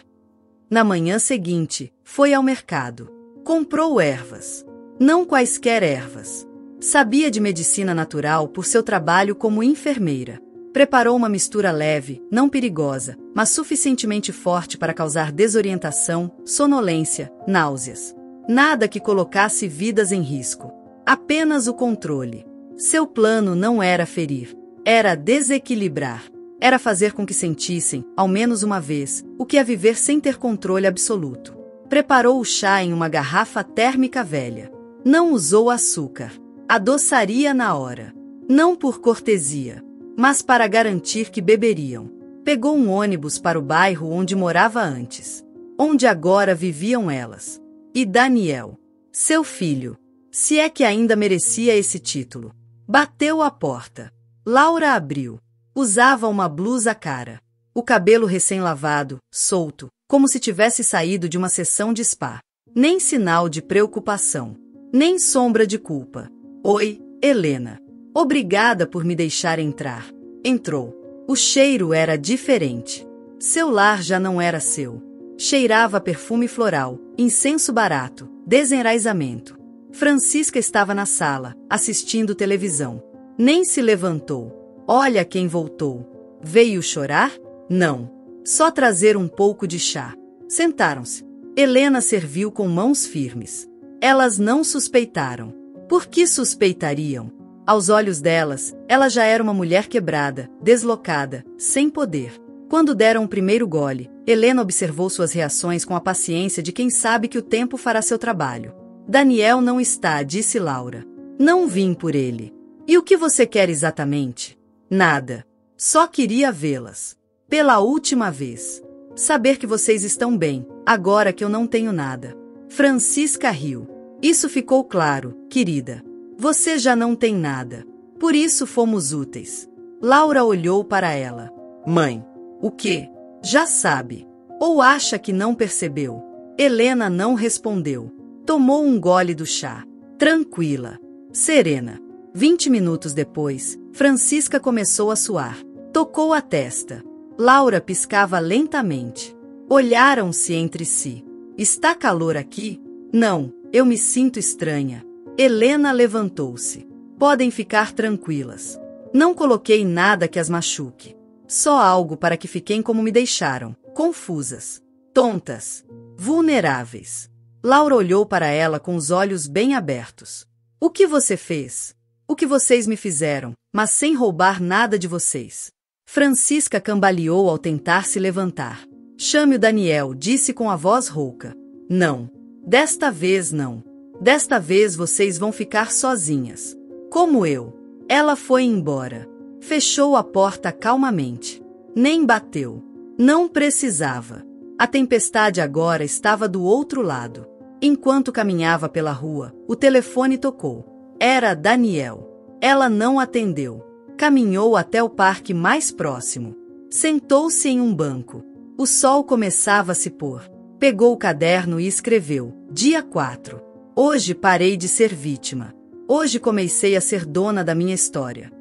Na manhã seguinte, foi ao mercado. Comprou ervas. Não quaisquer ervas. Sabia de medicina natural por seu trabalho como enfermeira. Preparou uma mistura leve, não perigosa, mas suficientemente forte para causar desorientação, sonolência, náuseas. Nada que colocasse vidas em risco. Apenas o controle. Seu plano não era ferir. Era desequilibrar. Era fazer com que sentissem, ao menos uma vez, o que é viver sem ter controle absoluto. Preparou o chá em uma garrafa térmica velha. Não usou açúcar. Adoçaria na hora. Não por cortesia, mas para garantir que beberiam. Pegou um ônibus para o bairro onde morava antes. Onde agora viviam elas. E Daniel. Seu filho. Se é que ainda merecia esse título. Bateu à porta. Laura abriu. Usava uma blusa cara. O cabelo recém-lavado, solto, como se tivesse saído de uma sessão de spa. Nem sinal de preocupação. Nem sombra de culpa. Oi, Helena. Obrigada por me deixar entrar. Entrou. O cheiro era diferente. Seu lar já não era seu. Cheirava perfume floral, incenso barato, desenraizamento. Francisca estava na sala, assistindo televisão. Nem se levantou. Olha quem voltou. Veio chorar? Não. Só trazer um pouco de chá. Sentaram-se. Helena serviu com mãos firmes. Elas não suspeitaram. Por que suspeitariam? Aos olhos delas, ela já era uma mulher quebrada, deslocada, sem poder. Quando deram o primeiro gole, Helena observou suas reações com a paciência de quem sabe que o tempo fará seu trabalho. Daniel não está, disse Laura. Não vim por ele. E o que você quer exatamente? Nada. Só queria vê-las. Pela última vez. Saber que vocês estão bem, agora que eu não tenho nada. Francisca riu. Isso ficou claro, querida. Você já não tem nada. Por isso fomos úteis. Laura olhou para ela. Mãe. O quê? Já sabe. Ou acha que não percebeu? Helena não respondeu. Tomou um gole do chá. Tranquila. Serena. 20 minutos depois, Francisca começou a suar. Tocou a testa. Laura piscava lentamente. Olharam-se entre si. Está calor aqui? Não, eu me sinto estranha. Helena levantou-se. Podem ficar tranquilas. Não coloquei nada que as machuque. Só algo para que fiquem como me deixaram, confusas, tontas, vulneráveis. Laura olhou para ela com os olhos bem abertos. O que você fez? O que vocês me fizeram, mas sem roubar nada de vocês. Francisca cambaleou ao tentar se levantar. Chame o Daniel, disse com a voz rouca. Não. Desta vez não. Desta vez vocês vão ficar sozinhas. Como eu. Ela foi embora. Fechou a porta calmamente. Nem bateu. Não precisava. A tempestade agora estava do outro lado. Enquanto caminhava pela rua, o telefone tocou. Era Daniel. Ela não atendeu. Caminhou até o parque mais próximo. Sentou-se em um banco. O sol começava a se pôr. Pegou o caderno e escreveu: Dia 4. Hoje parei de ser vítima. Hoje comecei a ser dona da minha história.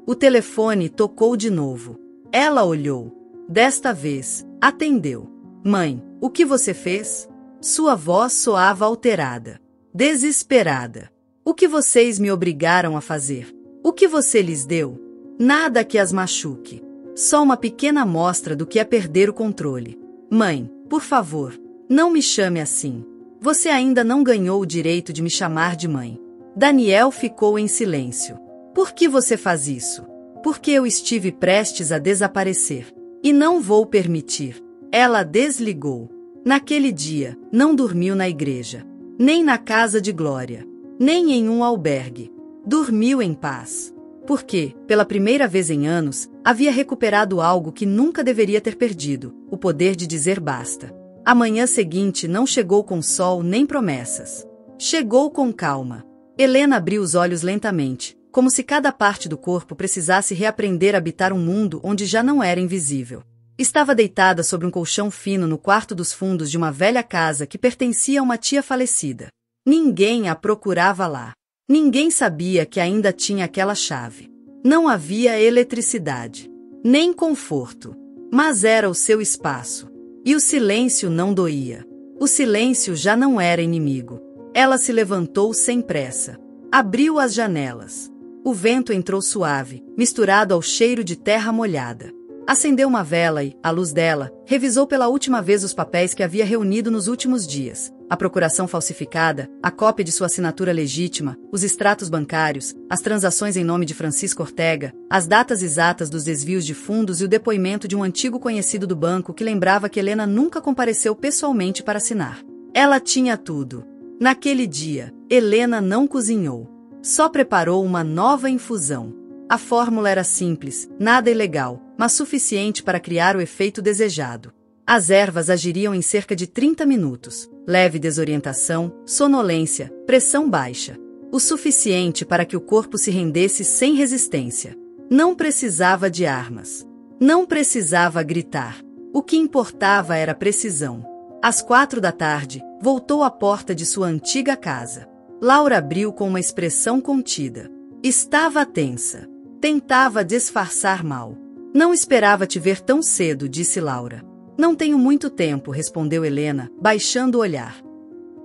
O telefone tocou de novo. Ela olhou. Desta vez, atendeu. Mãe, o que você fez? Sua voz soava alterada. Desesperada. O que vocês me obrigaram a fazer? O que você lhes deu? Nada que as machuque. Só uma pequena amostra do que é perder o controle. Mãe, por favor, não me chame assim. Você ainda não ganhou o direito de me chamar de mãe. Daniel ficou em silêncio. Por que você faz isso? Porque eu estive prestes a desaparecer. E não vou permitir. Ela desligou. Naquele dia, não dormiu na igreja. Nem na casa de Glória. Nem em um albergue. Dormiu em paz. Porque, pela primeira vez em anos, havia recuperado algo que nunca deveria ter perdido, o poder de dizer basta. A manhã seguinte não chegou com sol nem promessas. Chegou com calma. Helena abriu os olhos lentamente, como se cada parte do corpo precisasse reaprender a habitar um mundo onde já não era invisível. Estava deitada sobre um colchão fino no quarto dos fundos de uma velha casa que pertencia a uma tia falecida. Ninguém a procurava lá. Ninguém sabia que ainda tinha aquela chave. Não havia eletricidade, nem conforto, mas era o seu espaço. E o silêncio não doía. O silêncio já não era inimigo. Ela se levantou sem pressa. Abriu as janelas. O vento entrou suave, misturado ao cheiro de terra molhada. Acendeu uma vela e, à luz dela, revisou pela última vez os papéis que havia reunido nos últimos dias. A procuração falsificada, a cópia de sua assinatura legítima, os extratos bancários, as transações em nome de Francisco Ortega, as datas exatas dos desvios de fundos e o depoimento de um antigo conhecido do banco que lembrava que Helena nunca compareceu pessoalmente para assinar. Ela tinha tudo. Naquele dia, Helena não cozinhou. Só preparou uma nova infusão. A fórmula era simples, nada ilegal, mas suficiente para criar o efeito desejado. As ervas agiriam em cerca de 30 minutos. Leve desorientação, sonolência, pressão baixa. O suficiente para que o corpo se rendesse sem resistência. Não precisava de armas. Não precisava gritar. O que importava era precisão. Às 4 da tarde, voltou à porta de sua antiga casa. Laura abriu com uma expressão contida. Estava tensa. Tentava disfarçar mal. Não esperava te ver tão cedo, disse Laura. Não tenho muito tempo, respondeu Helena, baixando o olhar.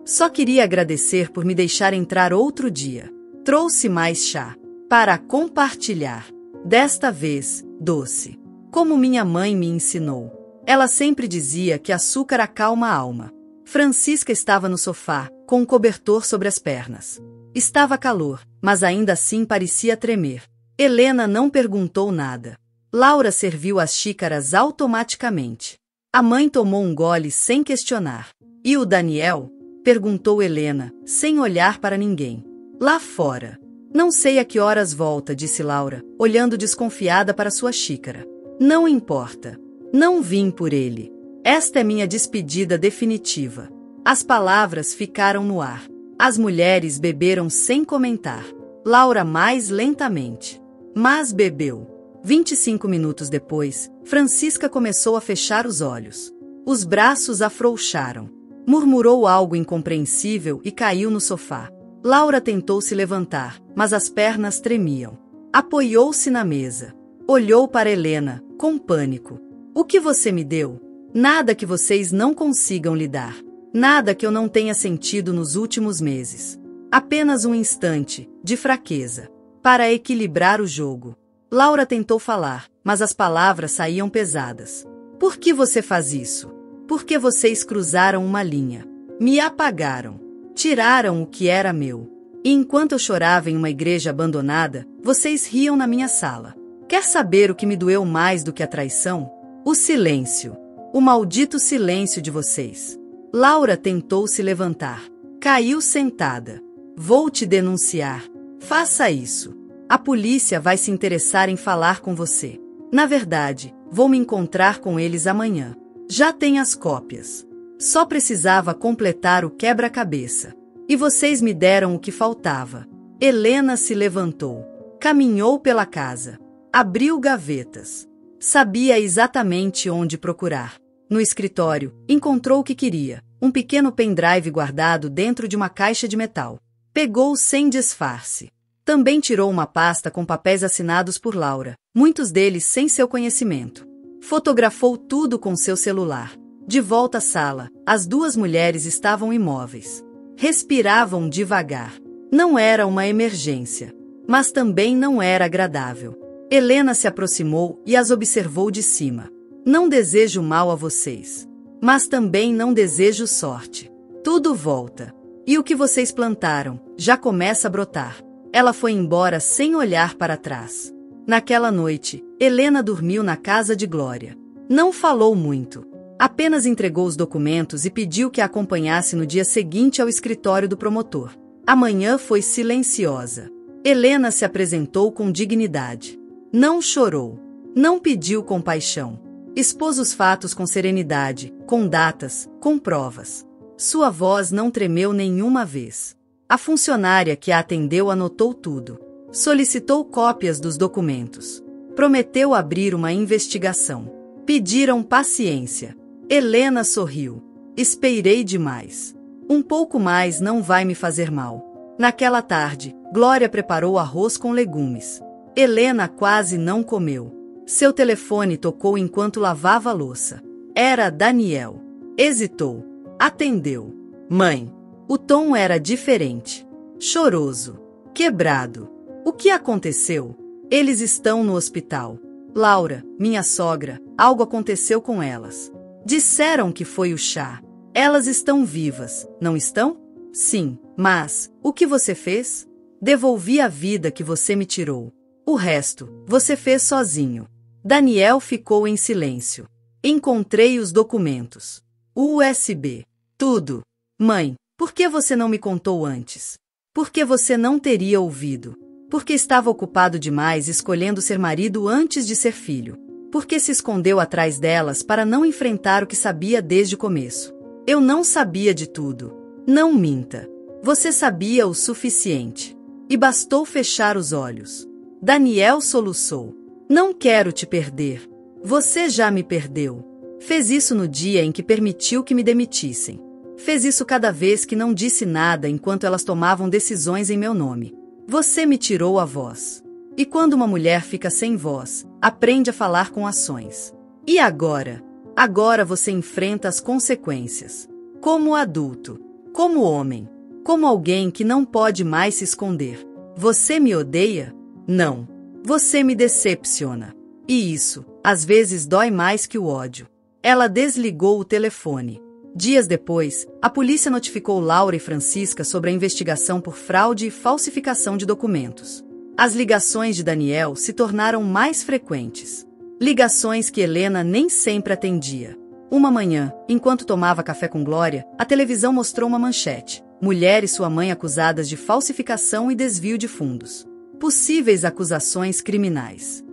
Só queria agradecer por me deixar entrar outro dia. Trouxe mais chá. Para compartilhar. Desta vez, doce. Como minha mãe me ensinou. Ela sempre dizia que açúcar acalma a alma. Francisca estava no sofá, com um cobertor sobre as pernas. Estava calor, mas ainda assim parecia tremer. Helena não perguntou nada. Laura serviu as xícaras automaticamente. A mãe tomou um gole sem questionar. E o Daniel? Perguntou Helena, sem olhar para ninguém. Lá fora. Não sei a que horas volta, disse Laura, olhando desconfiada para sua xícara. Não importa. Não vim por ele. Esta é minha despedida definitiva. As palavras ficaram no ar. As mulheres beberam sem comentar. Laura mais lentamente. Mas bebeu. 25 minutos depois, Francisca começou a fechar os olhos. Os braços afrouxaram. Murmurou algo incompreensível e caiu no sofá. Laura tentou se levantar, mas as pernas tremiam. Apoiou-se na mesa. Olhou para Helena, com pânico. O que você me deu? Nada que vocês não consigam lidar. Nada que eu não tenha sentido nos últimos meses. Apenas um instante, de fraqueza. Para equilibrar o jogo. Laura tentou falar, mas as palavras saíam pesadas. Por que você faz isso? Por que vocês cruzaram uma linha? Me apagaram. Tiraram o que era meu. E enquanto eu chorava em uma igreja abandonada, vocês riam na minha sala. Quer saber o que me doeu mais do que a traição? O silêncio. O maldito silêncio de vocês. Laura tentou se levantar. Caiu sentada. Vou te denunciar. Faça isso. A polícia vai se interessar em falar com você. Na verdade, vou me encontrar com eles amanhã. Já tem as cópias. Só precisava completar o quebra-cabeça. E vocês me deram o que faltava. Helena se levantou. Caminhou pela casa. Abriu gavetas. Sabia exatamente onde procurar. No escritório, encontrou o que queria. Um pequeno pendrive guardado dentro de uma caixa de metal. Pegou sem disfarce. Também tirou uma pasta com papéis assinados por Laura, muitos deles sem seu conhecimento. Fotografou tudo com seu celular. De volta à sala, as duas mulheres estavam imóveis. Respiravam devagar. Não era uma emergência, mas também não era agradável. Helena se aproximou e as observou de cima. Não desejo mal a vocês, mas também não desejo sorte. Tudo volta. E o que vocês plantaram já começa a brotar. Ela foi embora sem olhar para trás. Naquela noite, Helena dormiu na casa de Glória. Não falou muito. Apenas entregou os documentos e pediu que a acompanhasse no dia seguinte ao escritório do promotor. A manhã foi silenciosa. Helena se apresentou com dignidade. Não chorou. Não pediu compaixão. Expôs os fatos com serenidade, com datas, com provas. Sua voz não tremeu nenhuma vez. A funcionária que a atendeu anotou tudo. Solicitou cópias dos documentos. Prometeu abrir uma investigação. Pediram paciência. Helena sorriu. Esperei demais. Um pouco mais não vai me fazer mal. Naquela tarde, Glória preparou arroz com legumes. Helena quase não comeu. Seu telefone tocou enquanto lavava a louça. Era Daniel. Hesitou. Atendeu. Mãe. O tom era diferente. Choroso. Quebrado. O que aconteceu? Eles estão no hospital. Laura, minha sogra, algo aconteceu com elas. Disseram que foi o chá. Elas estão vivas, não estão? Sim, mas o que você fez? Devolvi a vida que você me tirou. O resto, você fez sozinho. Daniel ficou em silêncio. Encontrei os documentos. O USB. Tudo. Mãe, por que você não me contou antes? Por que você não teria ouvido? Porque estava ocupado demais escolhendo ser marido antes de ser filho. Porque se escondeu atrás delas para não enfrentar o que sabia desde o começo. Eu não sabia de tudo. Não minta. Você sabia o suficiente. E bastou fechar os olhos. Daniel soluçou. Não quero te perder. Você já me perdeu. Fez isso no dia em que permitiu que me demitissem. Fez isso cada vez que não disse nada enquanto elas tomavam decisões em meu nome. Você me tirou a voz. E quando uma mulher fica sem voz, aprende a falar com ações. E agora? Agora você enfrenta as consequências. Como adulto. Como homem. Como alguém que não pode mais se esconder. Você me odeia? Não. Você me decepciona. E isso, às vezes, dói mais que o ódio. Ela desligou o telefone. Dias depois, a polícia notificou Laura e Francisca sobre a investigação por fraude e falsificação de documentos. As ligações de Daniel se tornaram mais frequentes. Ligações que Helena nem sempre atendia. Uma manhã, enquanto tomava café com Glória, a televisão mostrou uma manchete. Mulher e sua mãe acusadas de falsificação e desvio de fundos. Possíveis acusações criminais.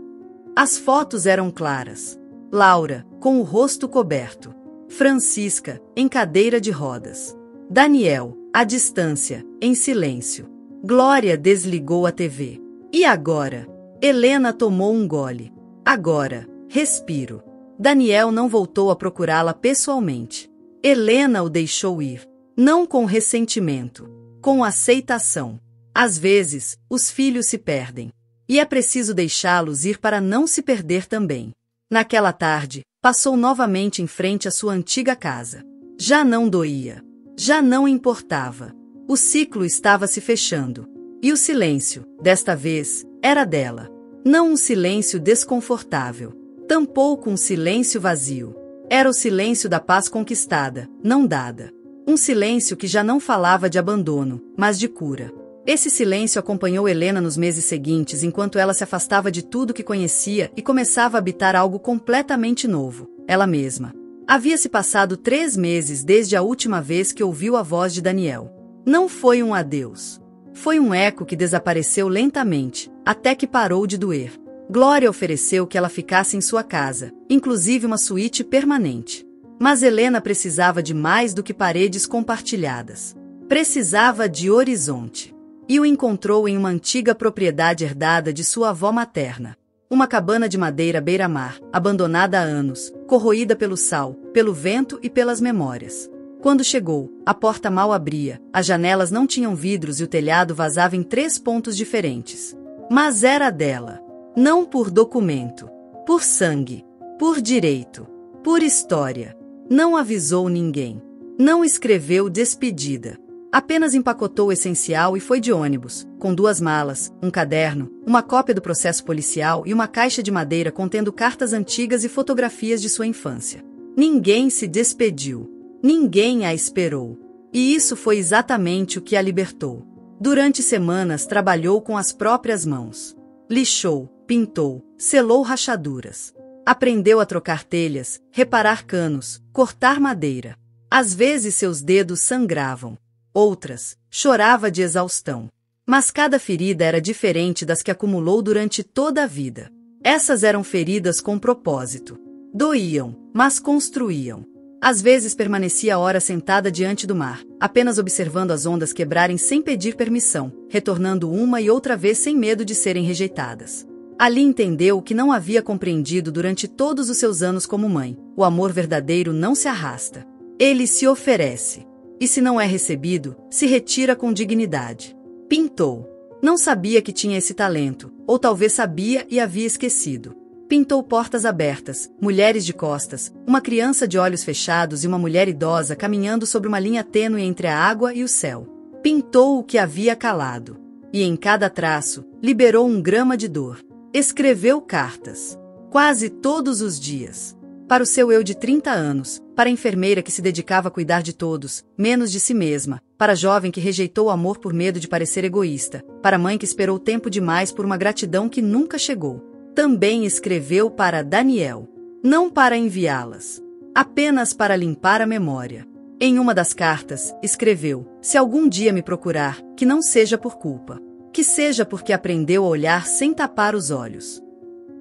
As fotos eram claras. Laura, com o rosto coberto. Francisca, em cadeira de rodas. Daniel, à distância, em silêncio. Glória desligou a TV. E agora? Helena tomou um gole. Agora, respiro. Daniel não voltou a procurá-la pessoalmente. Helena o deixou ir. Não com ressentimento, com aceitação. Às vezes, os filhos se perdem. E é preciso deixá-los ir para não se perder também. Naquela tarde, passou novamente em frente à sua antiga casa. Já não doía. Já não importava. O ciclo estava se fechando. E o silêncio, desta vez, era dela. Não um silêncio desconfortável. Tampouco um silêncio vazio. Era o silêncio da paz conquistada, não dada. Um silêncio que já não falava de abandono, mas de cura. Esse silêncio acompanhou Helena nos meses seguintes enquanto ela se afastava de tudo que conhecia e começava a habitar algo completamente novo, ela mesma. Havia-se passado 3 meses desde a última vez que ouviu a voz de Daniel. Não foi um adeus. Foi um eco que desapareceu lentamente, até que parou de doer. Glória ofereceu que ela ficasse em sua casa, inclusive uma suíte permanente. Mas Helena precisava de mais do que paredes compartilhadas. Precisava de horizonte. E o encontrou em uma antiga propriedade herdada de sua avó materna. Uma cabana de madeira beira-mar, abandonada há anos, corroída pelo sal, pelo vento e pelas memórias. Quando chegou, a porta mal abria, as janelas não tinham vidros e o telhado vazava em 3 pontos diferentes. Mas era dela. Não por documento. Por sangue. Por direito. Por história. Não avisou ninguém. Não escreveu despedida. Apenas empacotou o essencial e foi de ônibus, com 2 malas, um caderno, uma cópia do processo policial e uma caixa de madeira contendo cartas antigas e fotografias de sua infância. Ninguém se despediu. Ninguém a esperou. E isso foi exatamente o que a libertou. Durante semanas trabalhou com as próprias mãos. Lixou, pintou, selou rachaduras. Aprendeu a trocar telhas, reparar canos, cortar madeira. Às vezes seus dedos sangravam. Outras, chorava de exaustão. Mas cada ferida era diferente das que acumulou durante toda a vida. Essas eram feridas com propósito. Doíam, mas construíam. Às vezes permanecia horas sentada diante do mar, apenas observando as ondas quebrarem sem pedir permissão, retornando uma e outra vez sem medo de serem rejeitadas. Ali entendeu o que não havia compreendido durante todos os seus anos como mãe: o amor verdadeiro não se arrasta. Ele se oferece. E se não é recebido, se retira com dignidade. Pintou. Não sabia que tinha esse talento, ou talvez sabia e havia esquecido. Pintou portas abertas, mulheres de costas, uma criança de olhos fechados e uma mulher idosa caminhando sobre uma linha tênue entre a água e o céu. Pintou o que havia calado. E em cada traço, liberou um grama de dor. Escreveu cartas. Quase todos os dias. Para o seu eu de 30 anos, para a enfermeira que se dedicava a cuidar de todos, menos de si mesma, para a jovem que rejeitou o amor por medo de parecer egoísta, para a mãe que esperou tempo demais por uma gratidão que nunca chegou. Também escreveu para Daniel. Não para enviá-las. Apenas para limpar a memória. Em uma das cartas, escreveu: se algum dia me procurar, que não seja por culpa. Que seja porque aprendeu a olhar sem tapar os olhos.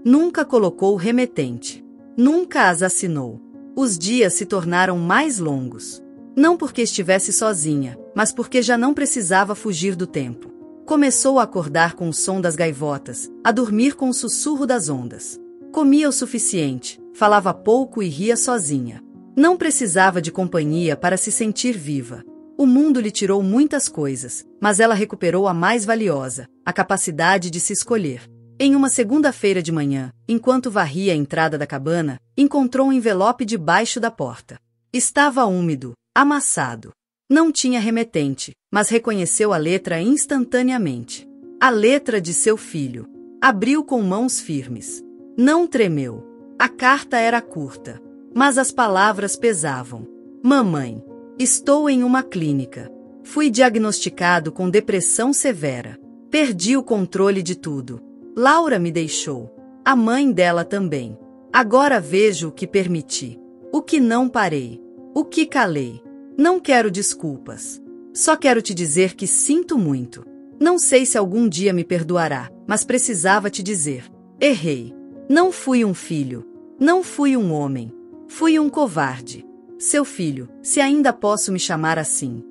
Nunca colocou remetente. Nunca as assinou. Os dias se tornaram mais longos. Não porque estivesse sozinha, mas porque já não precisava fugir do tempo. Começou a acordar com o som das gaivotas, a dormir com o sussurro das ondas. Comia o suficiente, falava pouco e ria sozinha. Não precisava de companhia para se sentir viva. O mundo lhe tirou muitas coisas, mas ela recuperou a mais valiosa, a capacidade de se escolher. Em uma segunda-feira de manhã, enquanto varria a entrada da cabana, encontrou um envelope debaixo da porta. Estava úmido, amassado. Não tinha remetente, mas reconheceu a letra instantaneamente. A letra de seu filho. Abriu com mãos firmes. Não tremeu. A carta era curta, mas as palavras pesavam. Mamãe, estou em uma clínica. Fui diagnosticado com depressão severa. Perdi o controle de tudo. Laura me deixou. A mãe dela também. Agora vejo o que permiti. O que não parei. O que calei. Não quero desculpas. Só quero te dizer que sinto muito. Não sei se algum dia me perdoará, mas precisava te dizer. Errei. Não fui um filho. Não fui um homem. Fui um covarde. Seu filho, se ainda posso me chamar assim.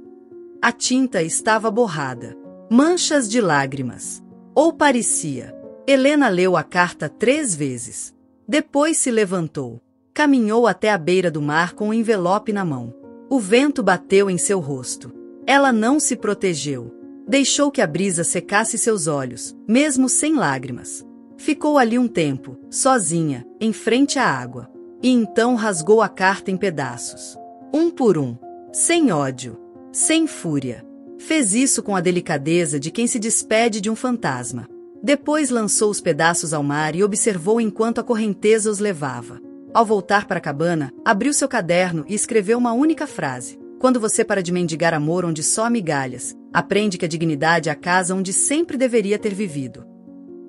A tinta estava borrada. Manchas de lágrimas. Ou parecia. Helena leu a carta 3 vezes. Depois se levantou. Caminhou até a beira do mar com o envelope na mão. O vento bateu em seu rosto. Ela não se protegeu. Deixou que a brisa secasse seus olhos, mesmo sem lágrimas. Ficou ali um tempo, sozinha, em frente à água. E então rasgou a carta em pedaços. Um por um. Sem ódio. Sem fúria. Fez isso com a delicadeza de quem se despede de um fantasma. Depois lançou os pedaços ao mar e observou enquanto a correnteza os levava. Ao voltar para a cabana, abriu seu caderno e escreveu uma única frase. Quando você para de mendigar amor onde só há migalhas, aprende que a dignidade é a casa onde sempre deveria ter vivido.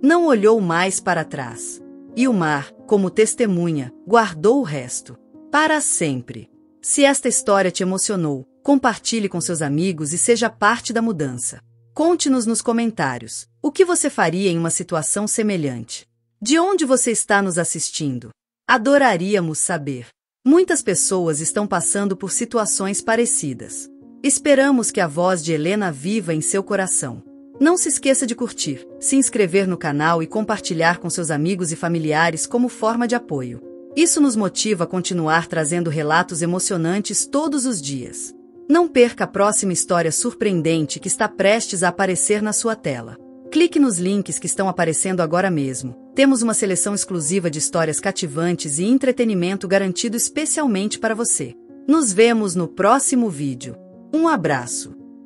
Não olhou mais para trás. E o mar, como testemunha, guardou o resto. Para sempre. Se esta história te emocionou, compartilhe com seus amigos e seja parte da mudança. Conte-nos nos comentários. O que você faria em uma situação semelhante? De onde você está nos assistindo? Adoraríamos saber. Muitas pessoas estão passando por situações parecidas. Esperamos que a voz de Helena viva em seu coração. Não se esqueça de curtir, se inscrever no canal e compartilhar com seus amigos e familiares como forma de apoio. Isso nos motiva a continuar trazendo relatos emocionantes todos os dias. Não perca a próxima história surpreendente que está prestes a aparecer na sua tela. Clique nos links que estão aparecendo agora mesmo. Temos uma seleção exclusiva de histórias cativantes e entretenimento garantido especialmente para você. Nos vemos no próximo vídeo. Um abraço.